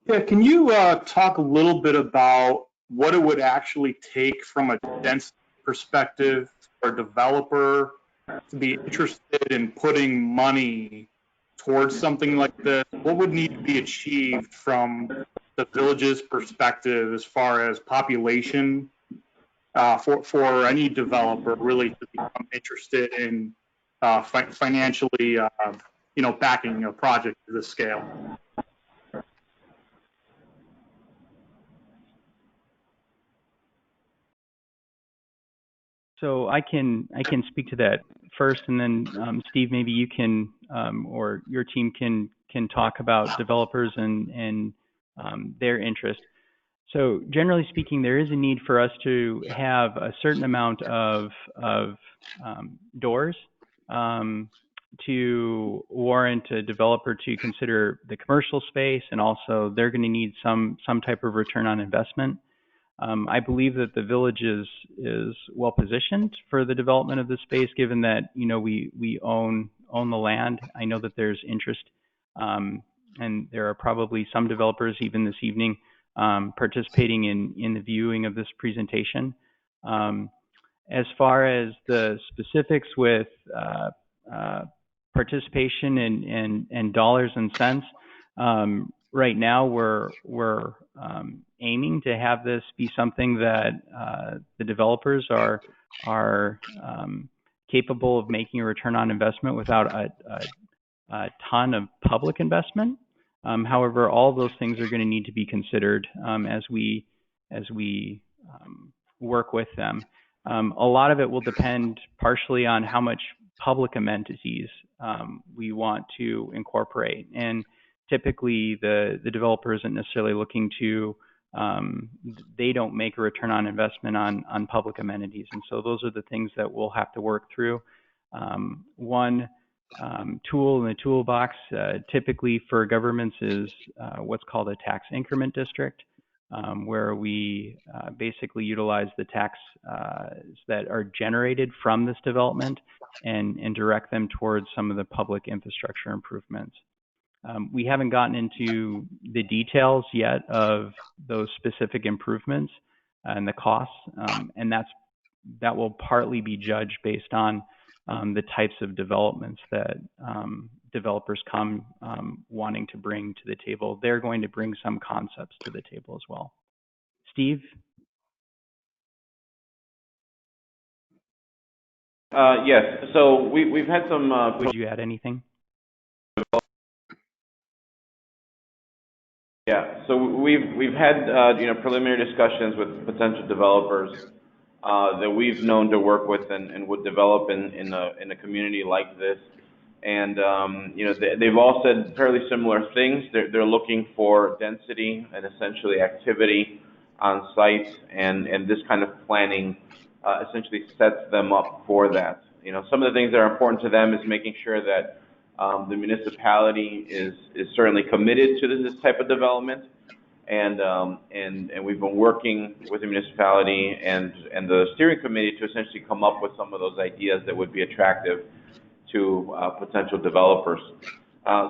Yeah, can you talk a little bit about what it would actually take from a density perspective for a developer to be interested in putting money towards something like this? What would need to be achieved from the village's perspective as far as population for any developer really to become interested in financially, backing a project to this scale? So I can speak to that first, and then Steve, maybe you can or your team can talk about developers and their interest. So generally speaking, there is a need for us to have a certain amount of doors to warrant a developer to consider the commercial space, and also they're going to need some type of return on investment. I believe that the village is well positioned for the development of this space, given that we own the land. I know that there's interest, and there are probably some developers even this evening participating in the viewing of this presentation. As far as the specifics with participation and dollars and cents, right now we're aiming to have this be something that the developers are capable of making a return on investment without a ton of public investment. However, all of those things are going to need to be considered as we work with them. A lot of it will depend partially on how much public amenities we want to incorporate, and typically the developer isn't necessarily looking to they don't make a return on investment on public amenities, and so those are the things that we'll have to work through. One tool in the toolbox typically for governments is what's called a tax increment district, where we basically utilize the tax that are generated from this development and direct them towards some of the public infrastructure improvements. We haven't gotten into the details yet of those specific improvements and the costs, and that will partly be judged based on the types of developments that developers come wanting to bring to the table. They're going to bring some concepts to the table as well. Steve? Yes, so we've had some... Would you add anything? Yeah, so we've had preliminary discussions with potential developers that we've known to work with and would develop in a community like this, and they've all said fairly similar things. They're looking for density and essentially activity on site, and this kind of planning essentially sets them up for that. Some of the things that are important to them is making sure that the municipality is certainly committed to this type of development, and we've been working with the municipality and the steering committee to essentially come up with some of those ideas that would be attractive to potential developers.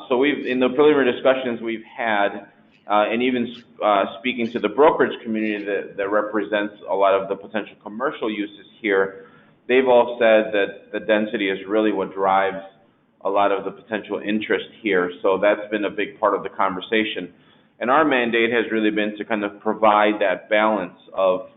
So in the preliminary discussions we've had, and even speaking to the brokerage community that represents a lot of the potential commercial uses here, they've all said that the density is really what drives a lot of the potential interest here. So that's been a big part of the conversation. And our mandate has really been to kind of provide that balance of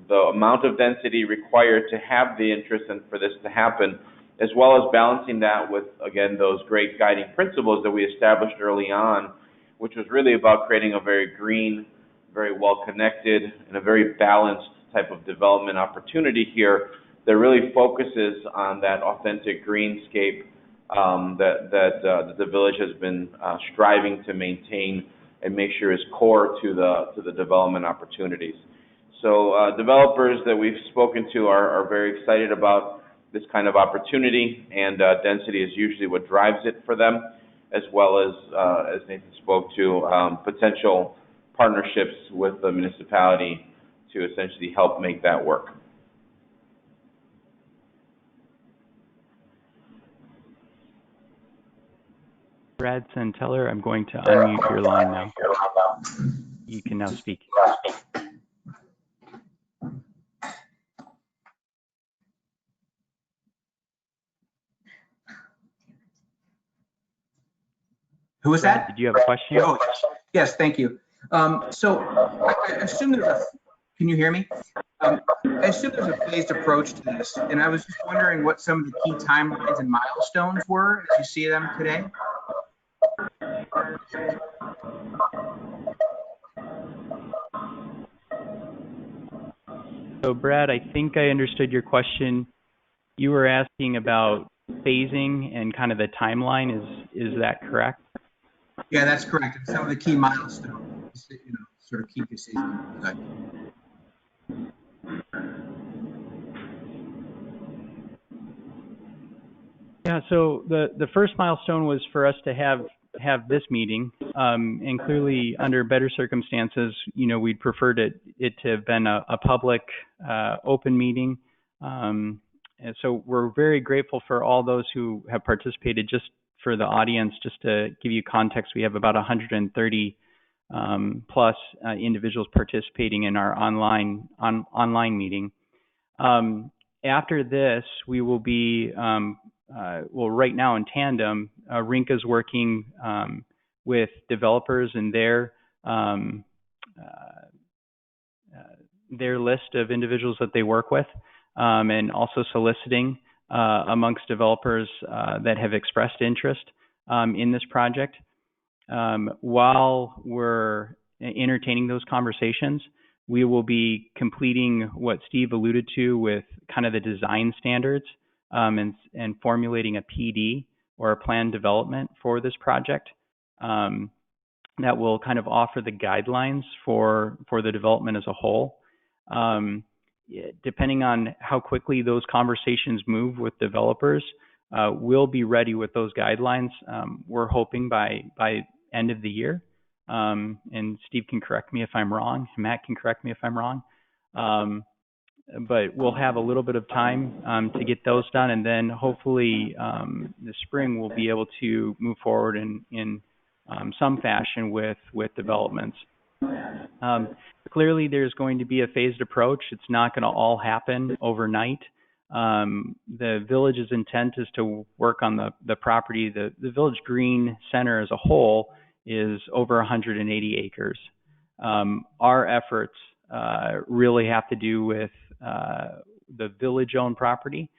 the amount of density required to have the interest and for this to happen, as well as balancing that with, again, those great guiding principles that we established early on, which was really about creating a very green, very well-connected, and a very balanced type of development opportunity here that really focuses on that authentic greenscape that the village has been striving to maintain and make sure is core to the development opportunities. So developers that we've spoken to are very excited about this kind of opportunity, and density is usually what drives it for them, as well as Nathan spoke to, potential partnerships with the municipality to essentially help make that work. Brad Santeller, I'm going to unmute your line now. You can now speak. Who was that? Did you have a question? Oh, yes, thank you. So I assume can you hear me? I assume there's a phased approach to this, and I was just wondering what some of the key timelines and milestones were as you see them today. So Brad, I think I understood your question. You were asking about phasing and kind of the timeline. Is that correct? Yeah, that's correct. And some of the key milestones, sort of key decisions. Yeah, so the first milestone was for us to have this meeting, and clearly under better circumstances, we'd preferred it to have been a public, open meeting. And so we're very grateful for all those who have participated. Just for the audience, just to give you context, we have about 130 plus individuals participating in our online meeting. After this, we will be right now in tandem, Rinka's working with developers and their list of individuals that they work with, and also soliciting amongst developers that have expressed interest in this project. While we're entertaining those conversations, we will be completing what Steve alluded to with kind of the design standards, and formulating a PD or a plan development for this project that will kind of offer the guidelines for the development as a whole. Depending on how quickly those conversations move with developers, we'll be ready with those guidelines. We're hoping by end of the year. And Steve can correct me if I'm wrong. Matt can correct me if I'm wrong. But we'll have a little bit of time to get those done, and then hopefully this spring we'll be able to move forward in some fashion with developments. Clearly there's going to be a phased approach. It's not going to all happen overnight. The village's intent is to work on the property. The Village Green Center as a whole is over 180 acres. Our efforts really have to do with the village-owned property,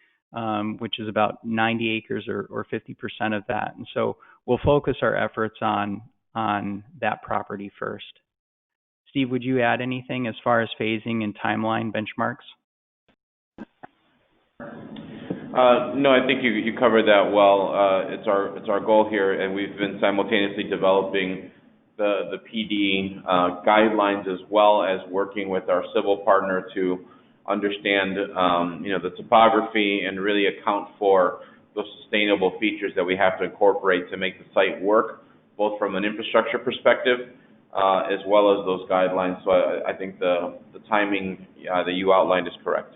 which is about 90 acres or 50% of that. And so we'll focus our efforts on that property first. Steve, would you add anything as far as phasing and timeline benchmarks? No, I think you covered that well. It's our goal here, and we've been simultaneously developing the PD guidelines as well as working with our civil partner to understand the topography and really account for those sustainable features that we have to incorporate to make the site work, both from an infrastructure perspective as well as those guidelines. So I think the timing that you outlined is correct.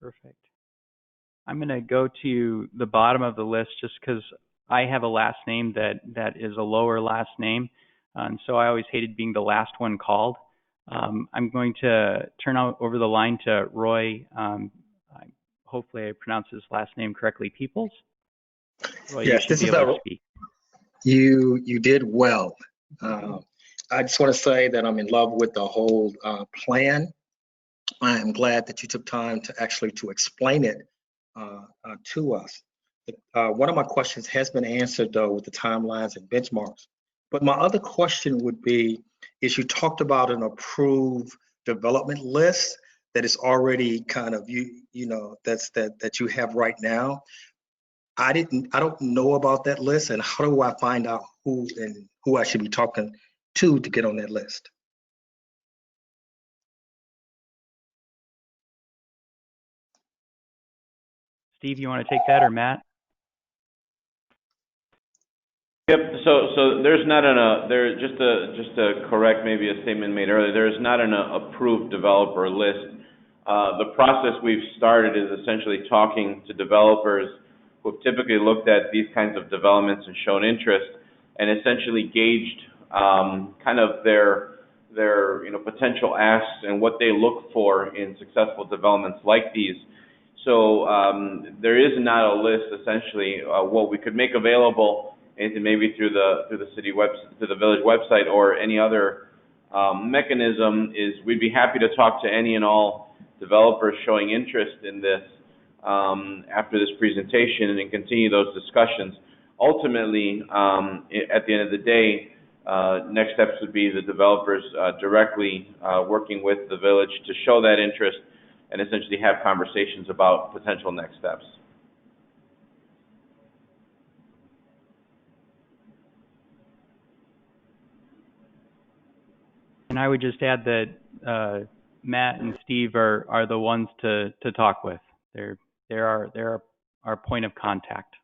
Perfect. I'm going to go to the bottom of the list just because I have a last name that is a lower last name, and so I always hated being the last one called. I'm going to turn over the line to Roy. Hopefully I pronounced his last name correctly. Peoples? Roy, yes, you should be able to speak. You did well. I just want to say that I'm in love with the whole plan. I am glad that you took time to actually explain it to us. One of my questions has been answered though with the timelines and benchmarks. But my other question would be, is you talked about an approved development list that is already kind of that you have right now. I don't know about that list, and how do I find out who I should be talking to get on that list? Steve, you want to take that, or Matt? Yep, so there's not just to correct maybe a statement made earlier, there is not an approved developer list. The process we've started is essentially talking to developers who have typically looked at these kinds of developments and shown interest, and essentially gauged kind of their potential asks and what they look for in successful developments like these. So there is not a list essentially. What we could make available, and maybe through the city website, through the village website, or any other mechanism, is we'd be happy to talk to any and all developers showing interest in this after this presentation, and then continue those discussions. Ultimately, at the end of the day, next steps would be the developers directly working with the village to show that interest and essentially have conversations about potential next steps. And I would just add that Matt and Steve are the ones to talk with. They're our point of contact.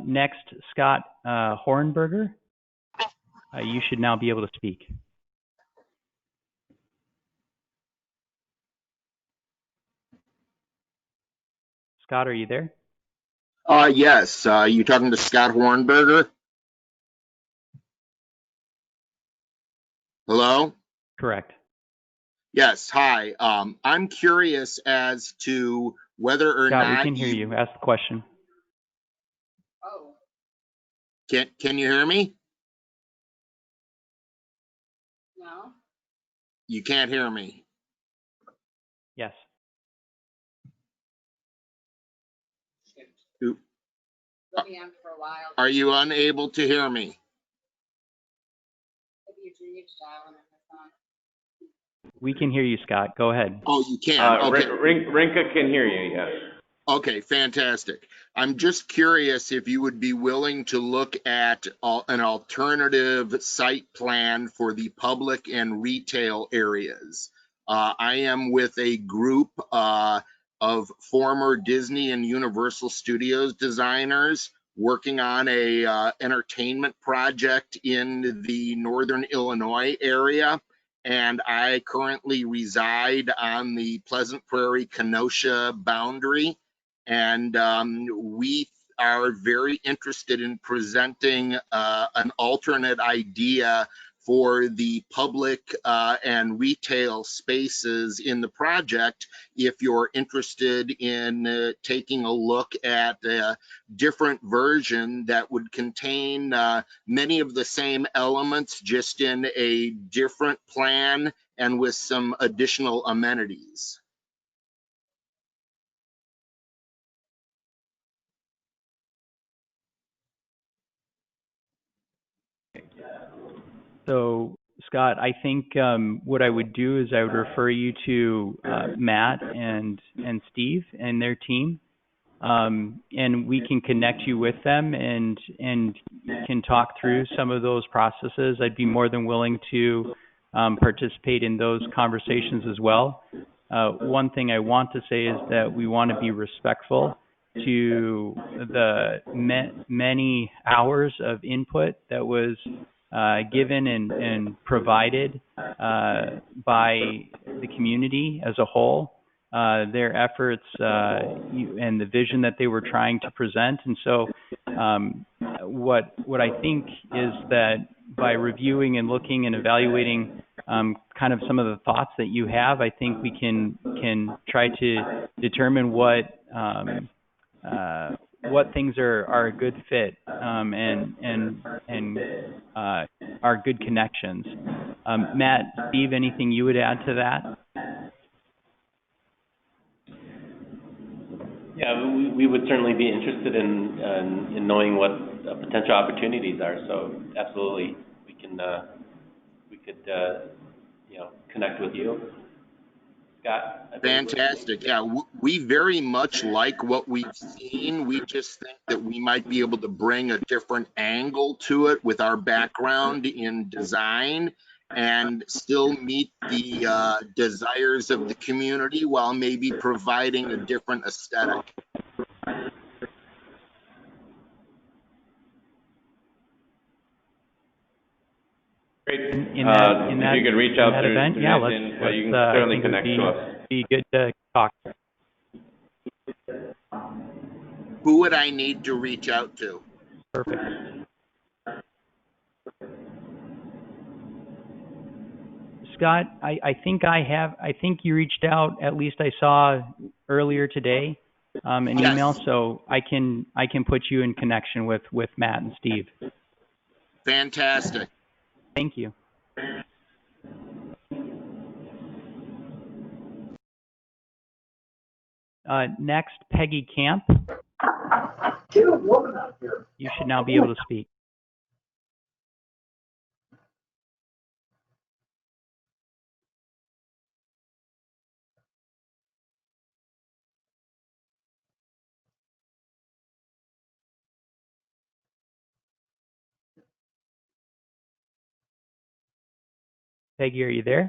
Next, Scott Hornberger. You should now be able to speak. Scott, are you there? Yes. You talking to Scott Hornberger? Hello? Correct. Yes. Hi. I'm curious as to whether or Scott, not we can hear you. Ask the question. Oh. Can you hear me? No. You can't hear me. Yes. Are you unable to hear me? We can hear you, Scott. Go ahead. Oh, you can. Okay. Rinka can hear you, yes. Okay, fantastic. I'm just curious if you would be willing to look at an alternative site plan for the public and retail areas. I am with a group of former Disney and Universal Studios designers working on a entertainment project in the Northern Illinois area. And I currently reside on the Pleasant Prairie Kenosha boundary. And we are very interested in presenting an alternate idea for the public and retail spaces in the project, if you're interested in taking a look at a different version that would contain many of the same elements, just in a different plan and with some additional amenities. So, Scott, I think what I would do is I would refer you to Matt and Steve and their team, and we can connect you with them and can talk through some of those processes. I'd be more than willing to participate in those conversations as well. One thing I want to say is that we want to be respectful to the many hours of input that was given and provided by the community as a whole, their efforts and the vision that they were trying to present. And so what I think is that by reviewing and looking and evaluating kind of some of the thoughts that you have, I think we can try to determine what things are a good fit and are good connections. Matt, Steve, anything you would add to that? Yeah, we would certainly be interested in knowing what potential opportunities are. So absolutely, we could connect with you. Scott? Fantastic. Yeah, we very much like what we've seen. We just think that we might be able to bring a different angle to it with our background in design and still meet the desires of the community while maybe providing a different aesthetic. Great. in that If you could reach out that through event, through yeah, LinkedIn, you can certainly connect to us. Be good to talk. Who would I need to reach out to? Perfect. Scott, I think you reached out, at least I saw earlier today, an Yes. email, so I can put you in connection with Matt and Steve. Fantastic. Thank you. Next, Peggy Camp. You should now be able to speak. Peggy, are you there?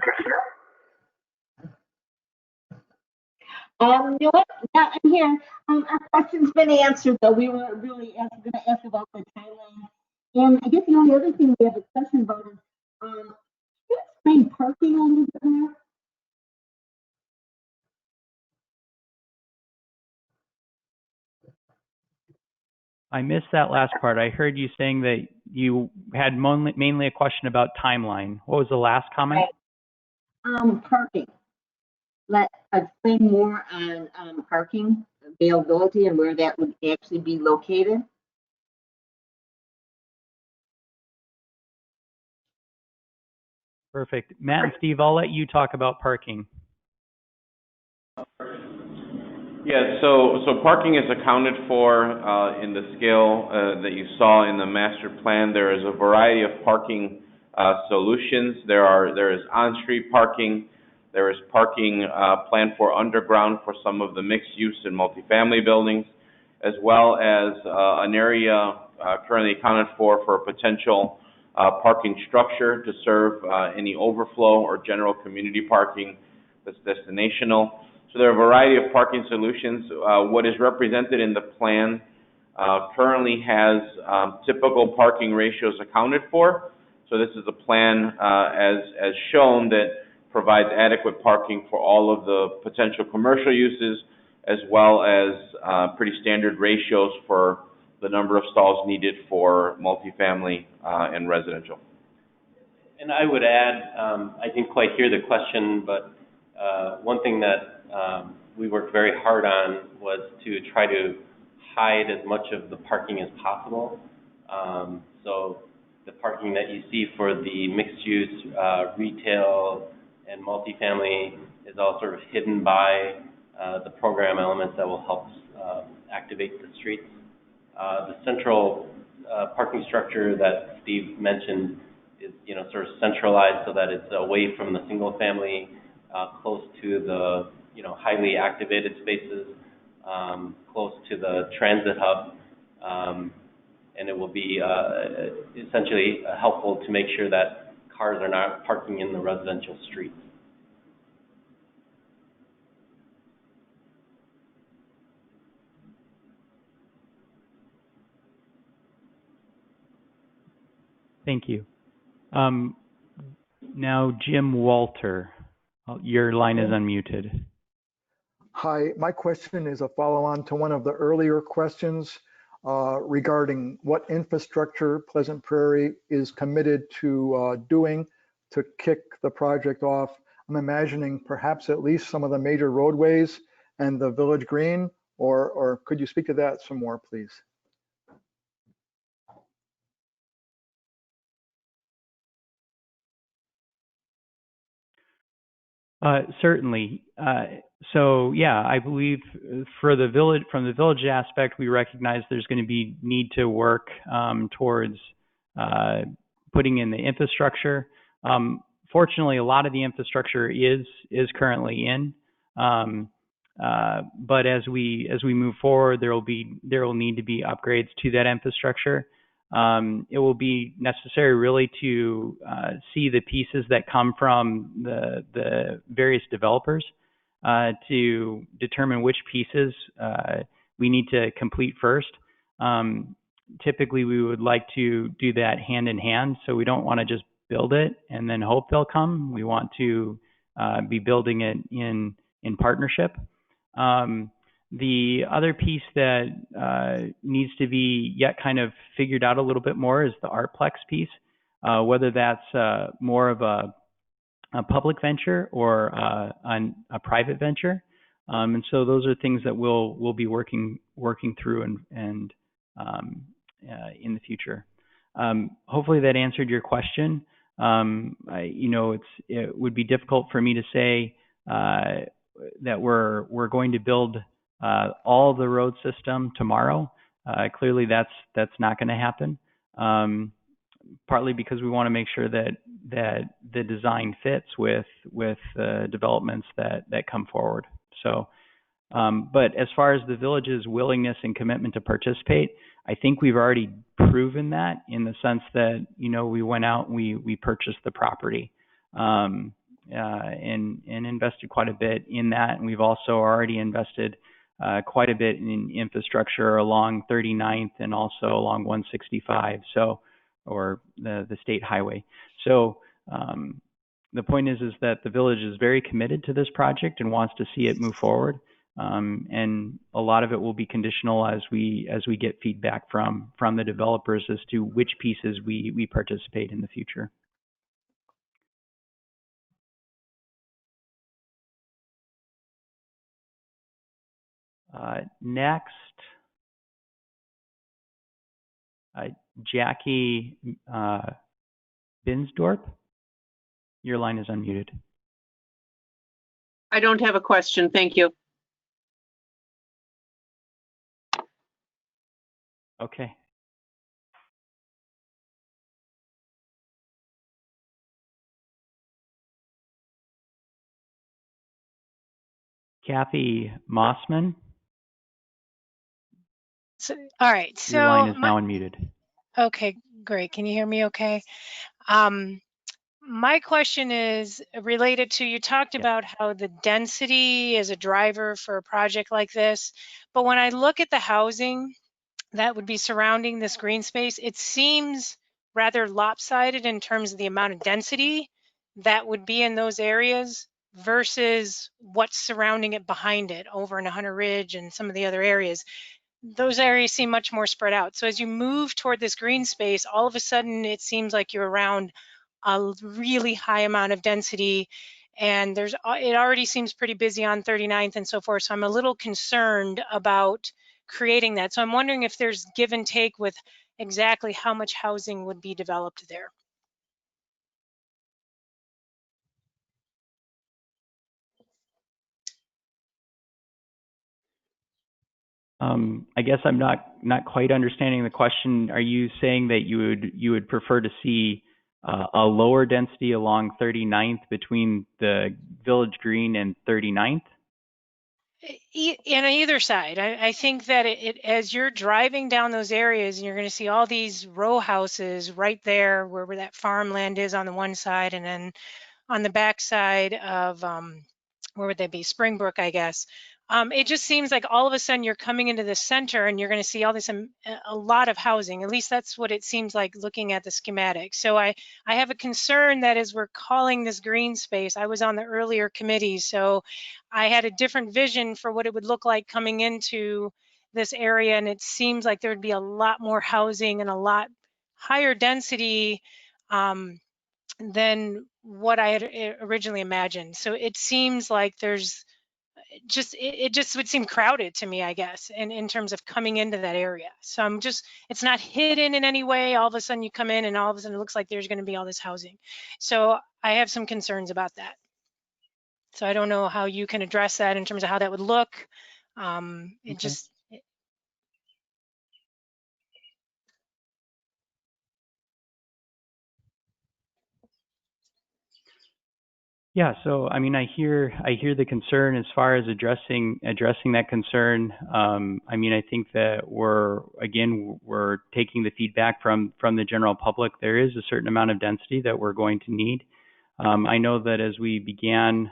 You know what? Yeah, I'm here. Our question's been answered, though. We were really going to ask about the timeline. And I guess the only other thing we have a question about is, can you explain parking a little bit more? I missed that last part. I heard you saying that you had mainly a question about timeline. What was the last comment? Parking. Explain more on parking availability and where that would actually be located. Perfect. Matt and Steve, I'll let you talk about parking. Yeah, so parking is accounted for in the scale that you saw in the master plan. There is a variety of parking solutions. There is on-street parking. There is parking planned for underground for some of the mixed use and multifamily buildings, as well as an area currently accounted for a potential parking structure to serve any overflow or general community parking that's destinational. So there are a variety of parking solutions. What is represented in the plan currently has typical parking ratios accounted for. So this is a plan as shown that provides adequate parking for all of the potential commercial uses, as well as pretty standard ratios for the number of stalls needed for multifamily and residential. And I would add, I didn't quite hear the question, but one thing that we worked very hard on was to try to hide as much of the parking as possible. So the parking that you see for the mixed use, retail, and multifamily is all sort of hidden by the program elements that will help activate the streets. The central parking structure that Steve mentioned is, sort of centralized so that it's away from the single family, close to the, highly activated spaces, close to the transit hub, and it will be essentially helpful to make sure that cars are not parking in the residential streets. Thank you. Now, Jim Walter, your line is unmuted. Hi, my question is a follow-on to one of the earlier questions regarding what infrastructure Pleasant Prairie is committed to doing to kick the project off. I'm imagining perhaps at least some of the major roadways and the Village Green, or could you speak to that some more, please? Certainly. So yeah, I believe for the village, from the village aspect, we recognize there's going to be need to work towards putting in the infrastructure. Fortunately, a lot of the infrastructure is currently in, but as we move forward, there will need to be upgrades to that infrastructure. It will be necessary really to see the pieces that come from the various developers to determine which pieces we need to complete first. Typically, we would like to do that hand in hand, so we don't want to just build it and then hope they'll come. We want to be building it in partnership. The other piece that needs to be yet kind of figured out a little bit more is the Artplex piece, whether that's more of a public venture or a private venture. And so those are things that we'll be working through and in the future. Hopefully that answered your question. It would be difficult for me to say that we're going to build all the road system tomorrow. Clearly that's not going to happen. Partly because we want to make sure that the design fits with developments that come forward. So, but as far as the village's willingness and commitment to participate, I think we've already proven that in the sense that, we went out and we purchased the property and invested quite a bit in that. And we've also already invested quite a bit in infrastructure along 39th and also along 165, or the state highway. So the point is that the village is very committed to this project and wants to see it move forward. And a lot of it will be conditional as we get feedback from the developers as to which pieces we participate in the future. Next, Jackie Binsdorp, your line is unmuted. I don't have a question, thank you. Okay. Kathy Mossman, all right, so your line is now unmuted. Okay, great. Can you hear me okay? My question is related to, you talked about how the density is a driver for a project like this, but when I look at the housing that would be surrounding this green space, it seems rather lopsided in terms of the amount of density that would be in those areas versus what's surrounding it behind it over in Hunter Ridge and some of the other areas. Those areas seem much more spread out. So as you move toward this green space, all of a sudden it seems like you're around a really high amount of density, and it already seems pretty busy on 39th and so forth. So I'm a little concerned about creating that. So I'm wondering if there's give and take with exactly how much housing would be developed there. I guess I'm not quite understanding the question. Are you saying that you would prefer to see a lower density along 39th between the Village Green and 39th? On either side. I think that as you're driving down those areas, and you're going to see all these row houses right there where that farmland is on the one side, and then on the back side of where would they be? Springbrook, I guess. It just seems like all of a sudden you're coming into the center and you're going to see all this, a lot of housing. At least that's what it seems like looking at the schematic. So I have a concern that as we're calling this green space, I was on the earlier committee, so I had a different vision for what it would look like coming into this area. And it seems like there would be a lot more housing and a lot higher density than what I had originally imagined. So it seems like there's it just would seem crowded to me, I guess, in terms of coming into that area. So it's not hidden in any way. All of a sudden you come in and all of a sudden it looks like there's going to be all this housing. So I have some concerns about that. So I don't know how you can address that in terms of how that would look. Yeah, so I mean, I hear the concern as far as addressing that concern. I mean, I think that we're taking the feedback from the general public. There is a certain amount of density that we're going to need. I know that as we began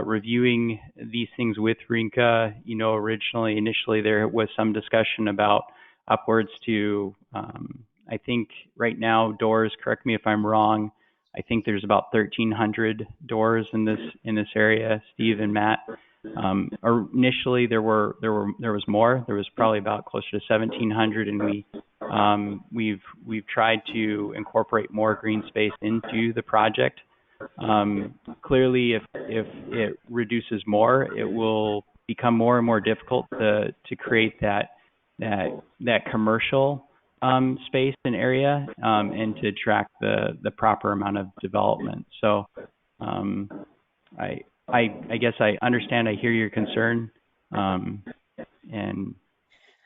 reviewing these things with Rinka, initially there was some discussion about upwards to I think right now doors, correct me if I'm wrong, I think there's about 1,300 doors in this area, Steve and Matt. Initially there was more. There was probably about closer to 1,700, and we've tried to incorporate more green space into the project. Clearly, if it reduces more, it will become more and more difficult to create that commercial space and area, and to attract the proper amount of development. So I guess I understand, I hear your concern, and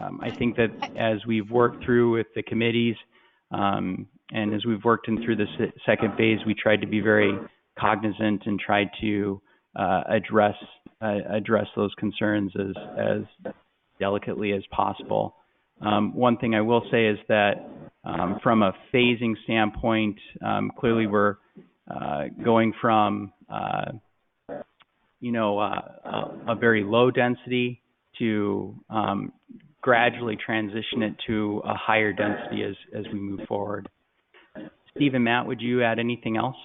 I think that as we've worked through with the committees, and as we've worked in through the second phase, we tried to be very cognizant and tried to address those concerns as delicately as possible. One thing I will say is that from a phasing standpoint, clearly we're going from a very low density to gradually transition it to a higher density as we move forward. Steve and Matt, would you add anything else?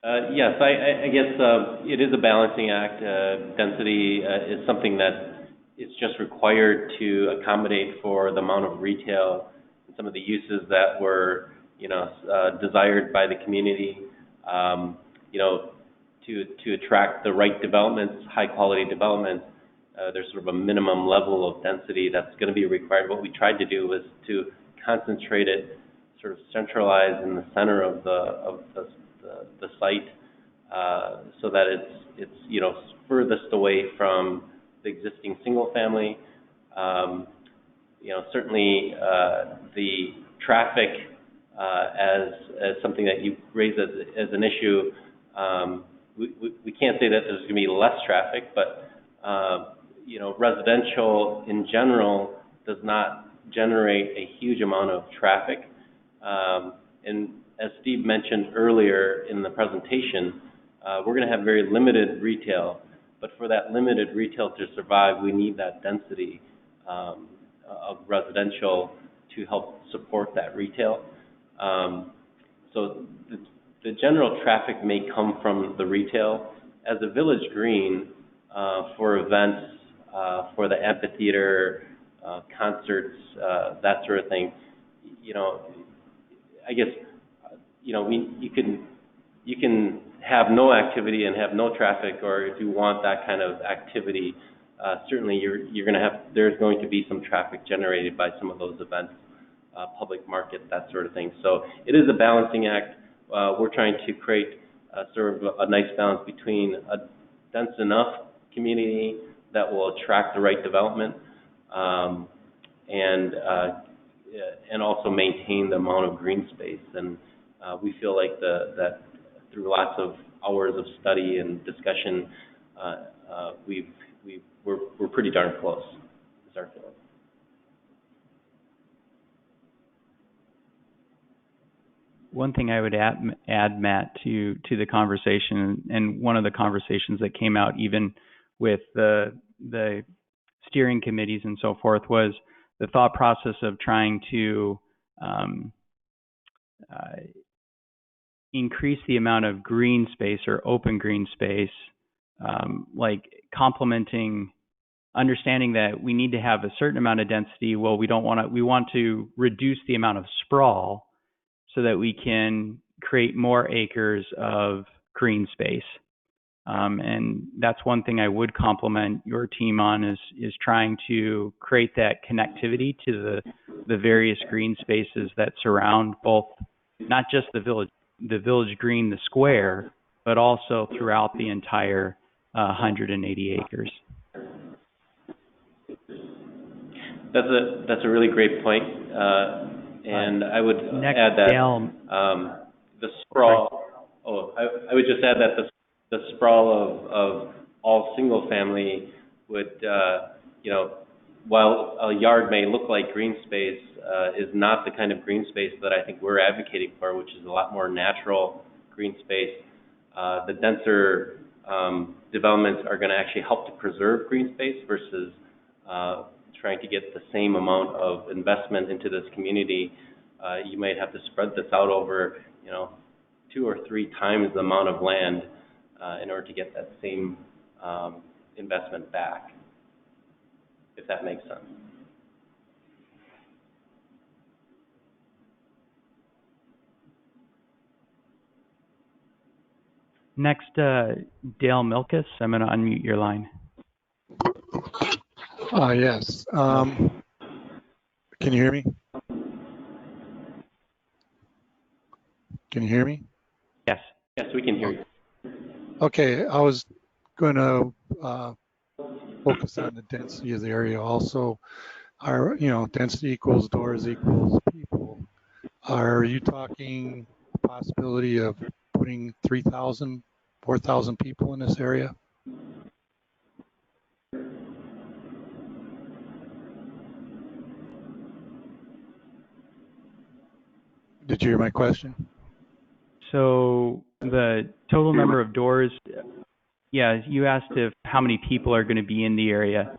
Yes, I guess it is a balancing act. Density is something that is just required to accommodate for the amount of retail and some of the uses that were, desired by the community. To attract the right developments, high quality developments, there's sort of a minimum level of density that's going to be required. What we tried to do was to concentrate it, sort of centralized in the center of the site, so that it's furthest away from the existing single family. Certainly the traffic as something that you raised as an issue. We can't say that there's going to be less traffic, but residential in general does not generate a huge amount of traffic. And as Steve mentioned earlier in the presentation, we're going to have very limited retail, but for that limited retail to survive, we need that density of residential to help support that retail. So the general traffic may come from the retail. As a village green, for events, for the amphitheater, concerts, that sort of thing, I guess, you can have no activity and have no traffic, or if you want that kind of activity, certainly there's going to be some traffic generated by some of those events, public market, that sort of thing. So it is a balancing act. We're trying to create sort of a nice balance between a dense enough community that will attract the right development, and also maintain the amount of green space. And we feel like that through lots of hours of study and discussion, we're pretty darn close, is our feeling. One thing I would add, Matt, to the conversation, and one of the conversations that came out even with the steering committees and so forth, was the thought process of trying to increase the amount of green space or open green space, like complementing, understanding that we need to have a certain amount of density. Well, we want to reduce the amount of sprawl so that we can create more acres of green space. And that's one thing I would compliment your team on, is trying to create that connectivity to the various green spaces that surround both, not just the village green, the square, but also throughout the entire 180 acres. That's a really great point. And I would add that the sprawl. I would just add that the sprawl of all single family would, while a yard may look like green space, is not the kind of green space that I think we're advocating for, which is a lot more natural green space. The denser developments are going to actually help to preserve green space versus trying to get the same amount of investment into this community, you might have to spread this out over, 2 or 3 times the amount of land in order to get that same investment back, if that makes sense. Next, Dale Milkus, I'm going to unmute your line. Yes. Can you hear me? Can you hear me? Yes. Yes, we can hear you. Okay, I was going to focus on the density of the area also. Our, density equals doors equals people. Are you talking possibility of putting 3,000, 4,000 people in this area? Did you hear my question? So the total number of doors, yeah, you asked if how many people are going to be in the area.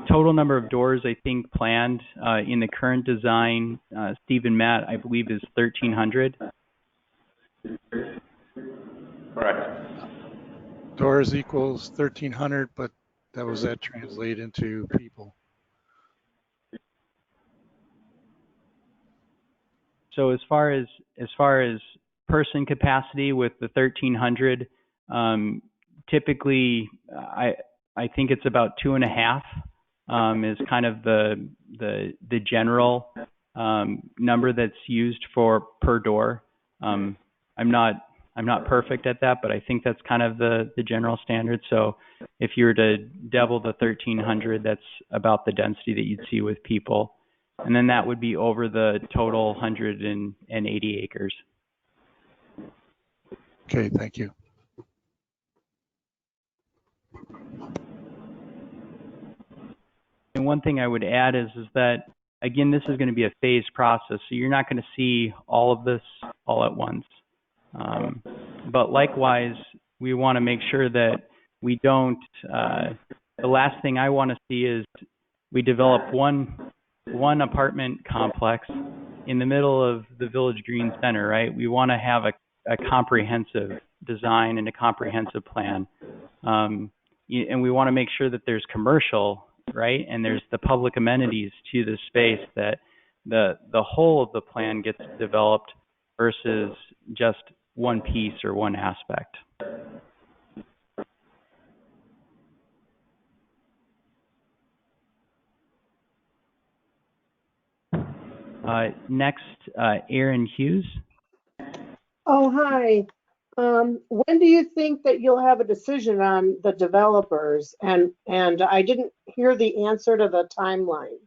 Total number of doors, I think, planned in the current design, Steve and Matt, I believe, is 1,300. Correct. Doors equals 1,300, but that translate into people? So as far as person capacity with the 1,300, typically I think it's about 2.5 is kind of the general number that's used for per door. I'm not perfect at that, but I think that's kind of the general standard. So if you were to double the 1,300, that's about the density that you'd see with people. And then that would be over the total 180 acres. Okay, thank you. And one thing I would add is that, again, this is going to be a phased process. So you're not going to see all of this all at once. But likewise, we want to make sure that we don't, the last thing I want to see is we develop one apartment complex in the middle of the Village Green Center, right? We want to have a comprehensive design and a comprehensive plan. And we want to make sure that there's commercial, right? And there's the public amenities to the space, that the whole of the plan gets developed versus just one piece or one aspect. Next, Aaron Hughes. Oh, hi. When do you think that you'll have a decision on the developers? And I didn't hear the answer to the timeline.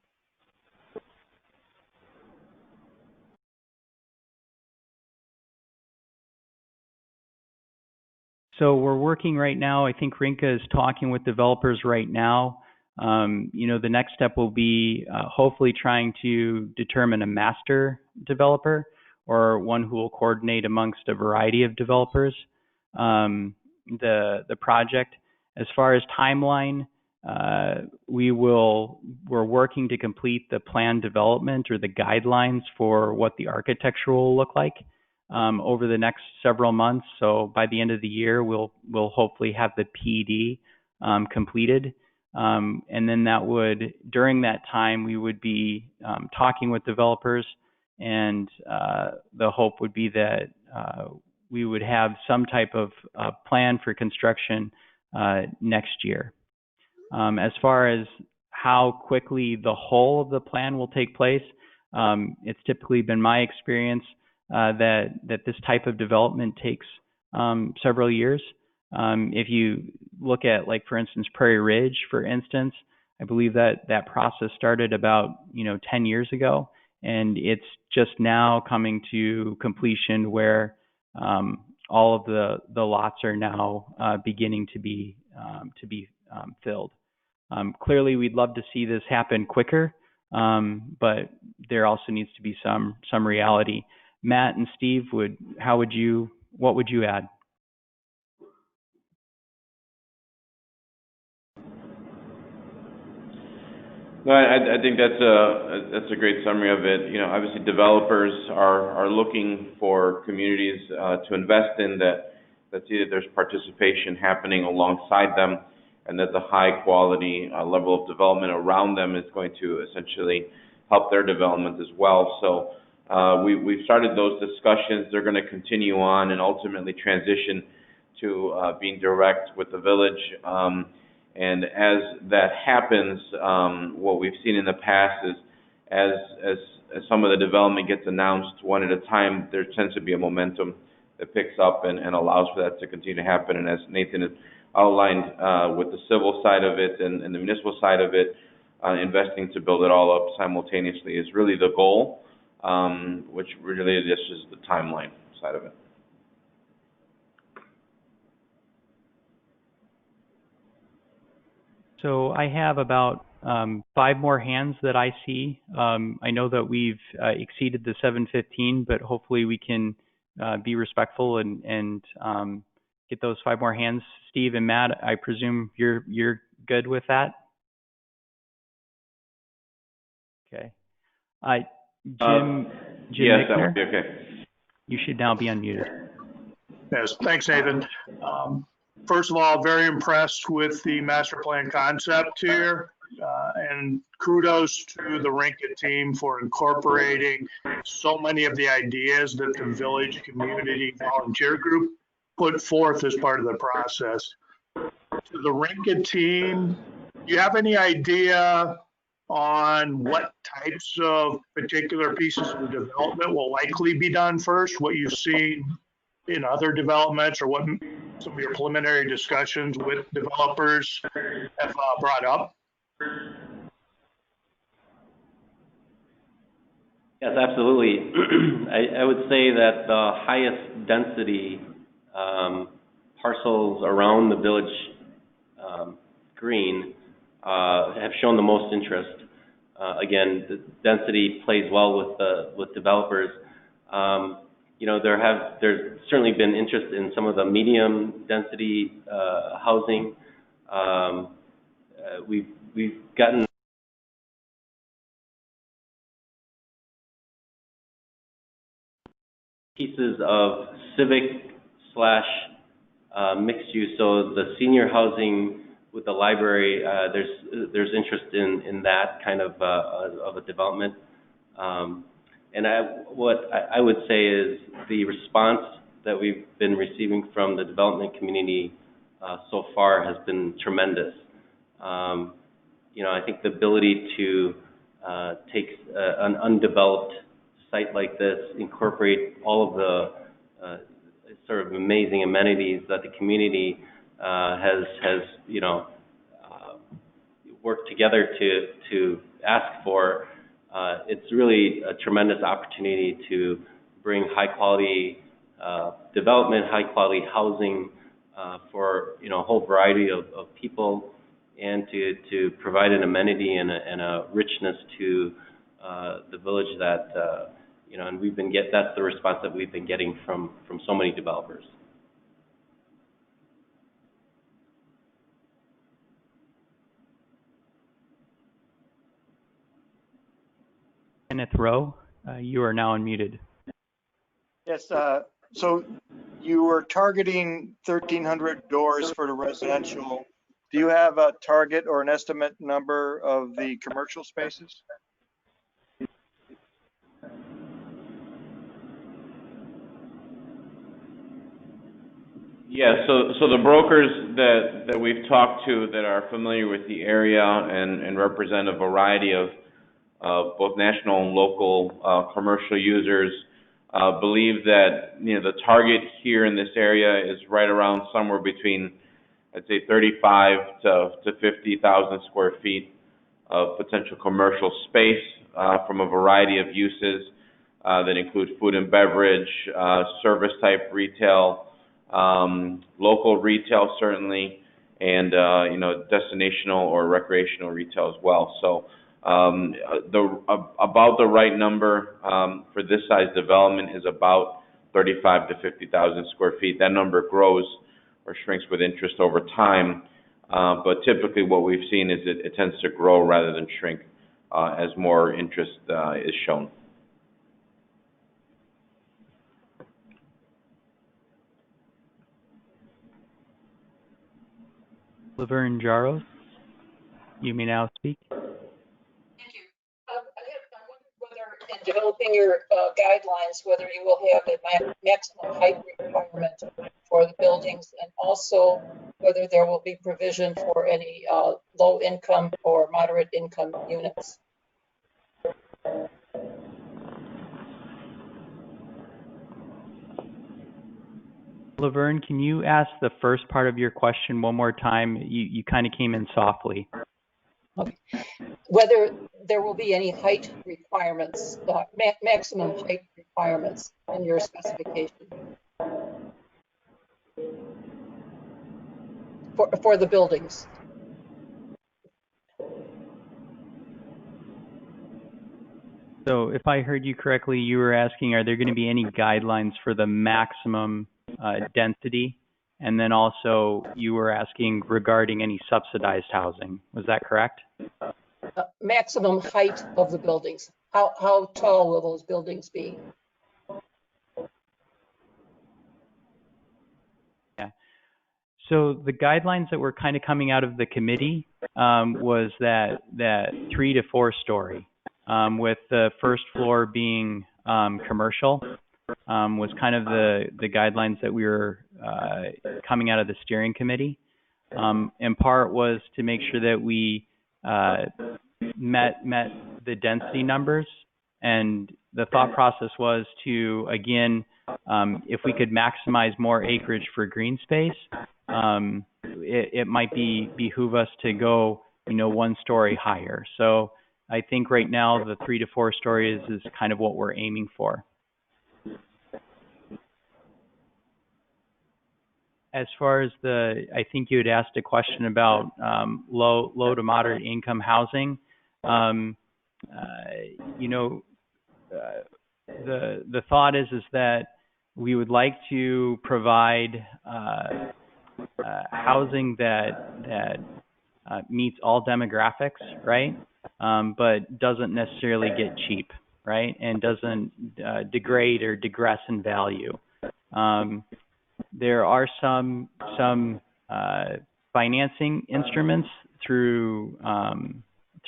So we're working right now. I think Rinka is talking with developers right now. The next step will be hopefully trying to determine a master developer, or one who will coordinate amongst a variety of developers the project. As far as timeline, we're working to complete the plan development or the guidelines for what the architecture will look like over the next several months. So by the end of the year, we'll hopefully have the PD completed. And then during that time, we would be talking with developers, and the hope would be that we would have some type of plan for construction next year. As far as how quickly the whole of the plan will take place, it's typically been my experience that this type of development takes several years. If you look at, like, for instance, Prairie Ridge, for instance, I believe that process started about 10 years ago, and it's just now coming to completion where all of the lots are now beginning to be filled. Clearly, we'd love to see this happen quicker, but there also needs to be some reality. Matt and Steve, what would you add? No, I think that's a great summary of it. You know, obviously developers are looking for communities to invest in that see that there's participation happening alongside them, and that the high quality level of development around them is going to essentially help their development as well. So we've started those discussions. They're going to continue on and ultimately transition to being direct with the village. And as that happens, what we've seen in the past is as some of the development gets announced one at a time, there tends to be a momentum that picks up and allows for that to continue to happen. And as Nathan has outlined with the civil side of it and the municipal side of it, investing to build it all up simultaneously is really the goal, which really this is the timeline side of it. So I have about 5 more hands that I see. I know that we've exceeded the 7:15, but hopefully we can be respectful and get those 5 more hands. Steve and Matt, I presume you're good with that? Okay. Jim Yes, Michner, that would be okay. you should now be unmuted. Yes, thanks, Nathan. First of all, very impressed with the master plan concept here, and kudos to the Rinka team for incorporating so many of the ideas that the village community volunteer group put forth as part of the process. To the Rinka team, do you have any idea on what types of particular pieces of development will likely be done first, what you've seen in other developments, or what some of your preliminary discussions with developers have brought up? Yes, absolutely. I would say that the highest density parcels around the village green have shown the most interest. Again, the density plays well with developers. You know, there's certainly been interest in some of the medium density housing. We've gotten pieces of civic / mixed use. So the senior housing with the library, there's interest in that kind of a development. And what I would say is the response that we've been receiving from the development community so far has been tremendous. You know, I think the ability to take an undeveloped site like this, incorporate all of the sort of amazing amenities that the community has you know, worked together to ask for. It's really a tremendous opportunity to bring high quality development, high quality housing for, you know, a whole variety of people, and to provide an amenity and a richness to the village that you know, and that's the response that we've been getting from so many developers. Kenneth Rowe, you are now unmuted. Yes, so you were targeting 1,300 doors for the residential. Do you have a target or an estimate number of the commercial spaces? Yeah, so the brokers that we've talked to that are familiar with the area and represent a variety of both national and local commercial users believe that, you know, the target here in this area is right around somewhere between, I'd say, 35 to 50,000 square feet of potential commercial space from a variety of uses that include food and beverage, service type retail, local retail certainly, and you know, destinational or recreational retail as well. So about the right number for this size development is about 35 to 50,000 square feet. That number grows or shrinks with interest over time, but typically what we've seen is it tends to grow rather than shrink as more interest is shown. Laverne Jaros, you may now speak. Thank you. I wondered whether in developing your guidelines, whether you will have a maximum height requirement for the buildings, and also whether there will be provision for any low income or moderate income units. Laverne, can you ask the first part of your question one more time? You kind of came in softly. Okay. Whether there will be any height requirements, maximum height requirements in your specification for the buildings. So if I heard you correctly, you were asking, are there going to be any guidelines for the maximum density? And then also you were asking regarding any subsidized housing. Was that correct? Maximum height of the buildings. How tall will those buildings be? Yeah. So the guidelines that were kind of coming out of the committee was that 3 to 4 story, with the first floor being commercial. Was kind of the guidelines that we were coming out of the steering committee. In part was to make sure that we met the density numbers, and the thought process was to, again, if we could maximize more acreage for green space, it might behoove us to go 1 story higher. So I think right now the 3 to 4 stories is kind of what we're aiming for. As far as I think you had asked a question about low to moderate income housing. The thought is that we would like to provide housing that meets all demographics, right? But doesn't necessarily get cheap, right? And doesn't degrade or digress in value. There are some financing instruments through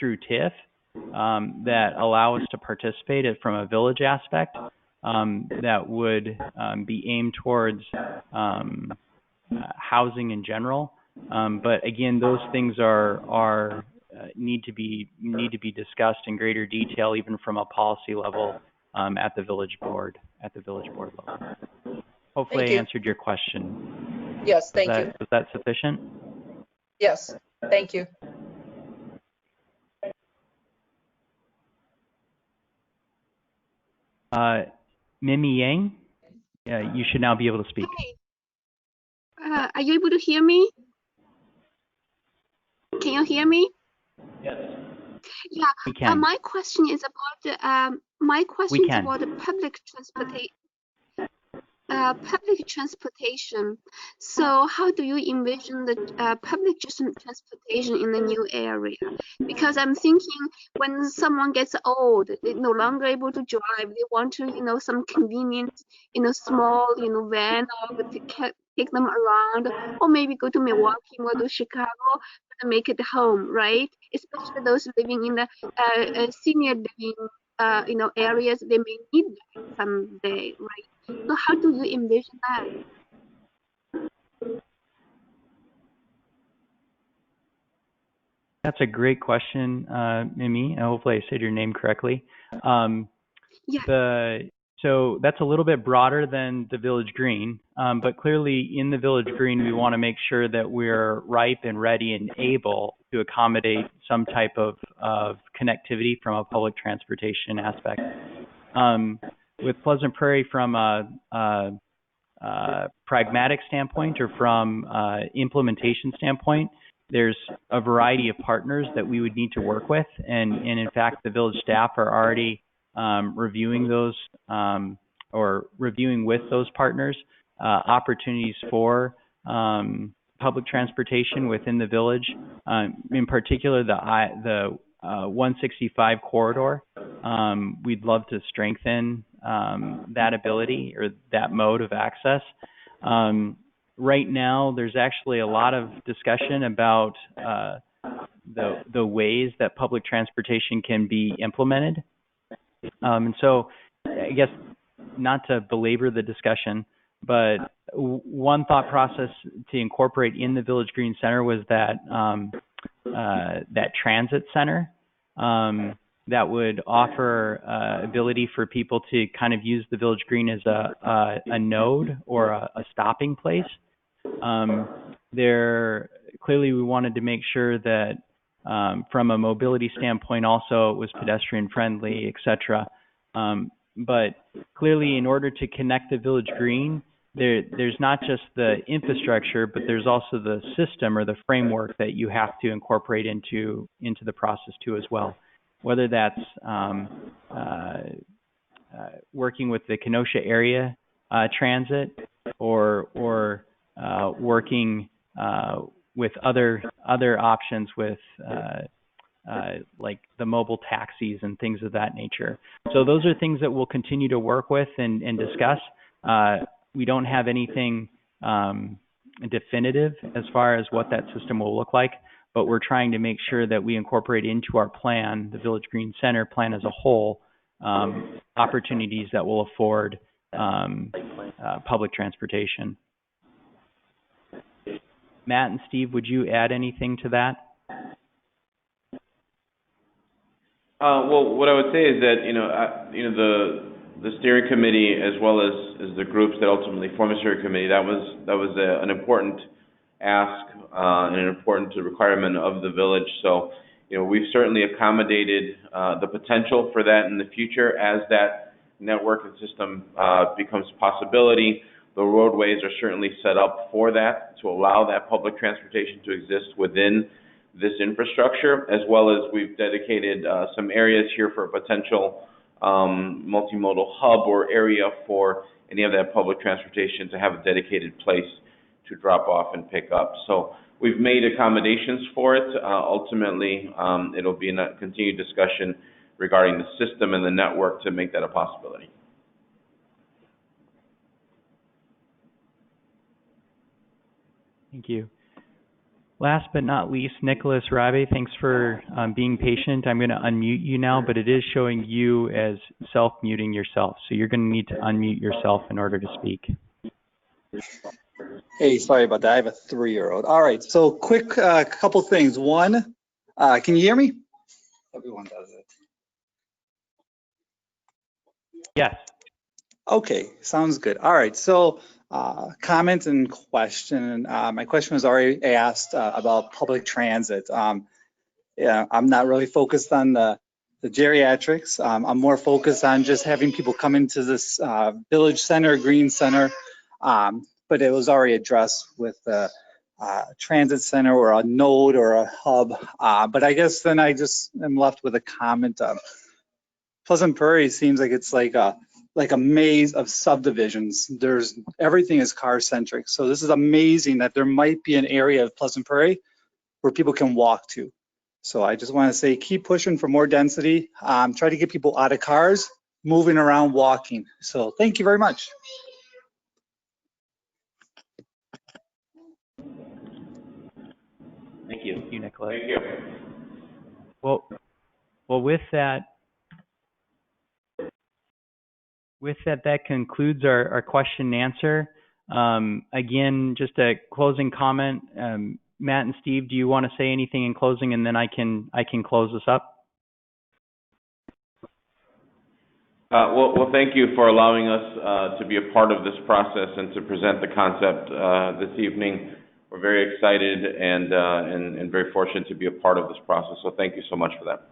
TIF that allow us to participate from a village aspect that would be aimed towards housing in general. But again, those things need to be discussed in greater detail, even from a policy level at the village board level. Hopefully I answered your question. Yes, thank you. Was that sufficient? Yes, thank you. Mimi Yang, you should now be able to speak. Hi. Are you able to hear me? Can you hear me? Yes. Yeah. We can. My question is about the public transportation. So how do you envision the public transportation in the new area? Because I'm thinking when someone gets old, they're no longer able to drive. They want to, some convenient, small, van or take them around, or maybe go to Milwaukee or to Chicago to make it home, right? Especially those living in the senior living, areas, they may need that someday, right? So how do you envision that? That's a great question, Mimi. Hopefully I said your name correctly. Yeah. So that's a little bit broader than the Village Green, but clearly in the Village Green, we want to make sure that we're ripe and ready and able to accommodate some type of connectivity from a public transportation aspect. With Pleasant Prairie, from a pragmatic standpoint or from implementation standpoint, there's a variety of partners that we would need to work with, and in fact, the village staff are already reviewing those or reviewing with those partners opportunities for public transportation within the village. In particular, the 165 corridor. We'd love to strengthen that ability or that mode of access. Right now, there's actually a lot of discussion about the ways that public transportation can be implemented. And so I guess not to belabor the discussion, but one thought process to incorporate in the Village Green Center was that that transit center that would offer ability for people to kind of use the Village Green as a node or a stopping place. Clearly we wanted to make sure that from a mobility standpoint also it was pedestrian friendly, etc. But clearly in order to connect the Village Green, there's not just the infrastructure, but there's also the system or the framework that you have to incorporate into the process too as well. Whether that's working with the Kenosha area transit or working with other options with like the mobile taxis and things of that nature. So those are things that we'll continue to work with and discuss. We don't have anything definitive as far as what that system will look like, but we're trying to make sure that we incorporate into our plan, the Village Green Center plan as a whole, opportunities that will afford public transportation. Matt and Steve, would you add anything to that? Well, what I would say is that the steering committee, as well as the groups that ultimately form the steering committee, that was an important ask and an important requirement of the village. So, we've certainly accommodated the potential for that in the future as that network and system becomes a possibility. The roadways are certainly set up for that, to allow that public transportation to exist within this infrastructure, as well as we've dedicated some areas here for a potential multimodal hub or area for any of that public transportation to have a dedicated place to drop off and pick up. So we've made accommodations for it. Ultimately, it'll be a continued discussion regarding the system and the network to make that a possibility. Thank you. Last but not least, Nicholas Rabe, thanks for being patient. I'm going to unmute you now, but it is showing you as self-muting yourself. So you're going to need to unmute yourself in order to speak. Hey, sorry about that. I have a 3-year-old. All right, so quick couple things. One, can you hear me? Everyone does it. Yes. Okay, sounds good. All right, so comment and question. My question was already asked about public transit. Yeah, I'm not really focused on the geriatrics. I'm more focused on just having people come into this village center, green center, but it was already addressed with the transit center or a node or a hub. But I guess then I just am left with a comment of Pleasant Prairie seems like it's like a maze of subdivisions. Everything is car centric. So this is amazing that there might be an area of Pleasant Prairie where people can walk to. So I just want to say, keep pushing for more density. Try to get people out of cars, moving around, walking. So thank you very much. Thank you. Thank you, Nicholas. Thank you. Well, with that, that concludes our question and answer. Again, just a closing comment. Matt and Steve, do you want to say anything in closing, and then I can close this up? Well, thank you for allowing us to be a part of this process and to present the concept this evening. We're very excited and very fortunate to be a part of this process. So thank you so much for that.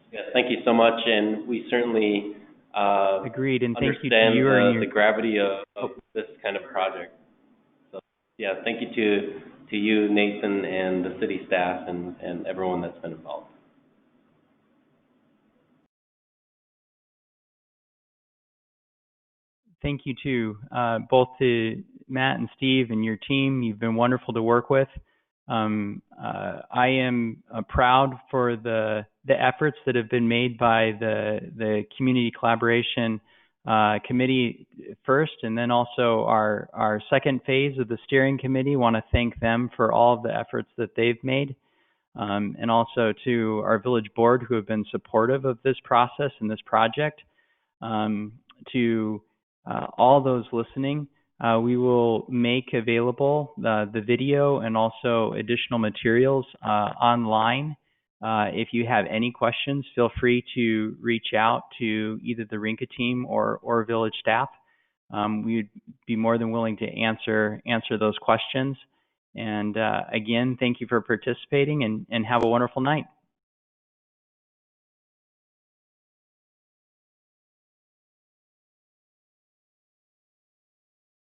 Yes, thank you so much, and we certainly agreed, and thank you to understand you and the gravity of this kind of project. So, yeah, thank you to you, Nathan, and the city staff and everyone that's been involved. Thank you too, both to Matt and Steve and your team. You've been wonderful to work with. I am proud for the efforts that have been made by the Community Collaboration Committee first, and then also our second phase of the steering committee. Want to thank them for all of the efforts that they've made, and also to our village board who have been supportive of this process and this project. To all those listening, we will make available the video and also additional materials online. If you have any questions, feel free to reach out to either the Rinka team or village staff. We'd be more than willing to answer those questions. And again, thank you for participating, and have a wonderful night.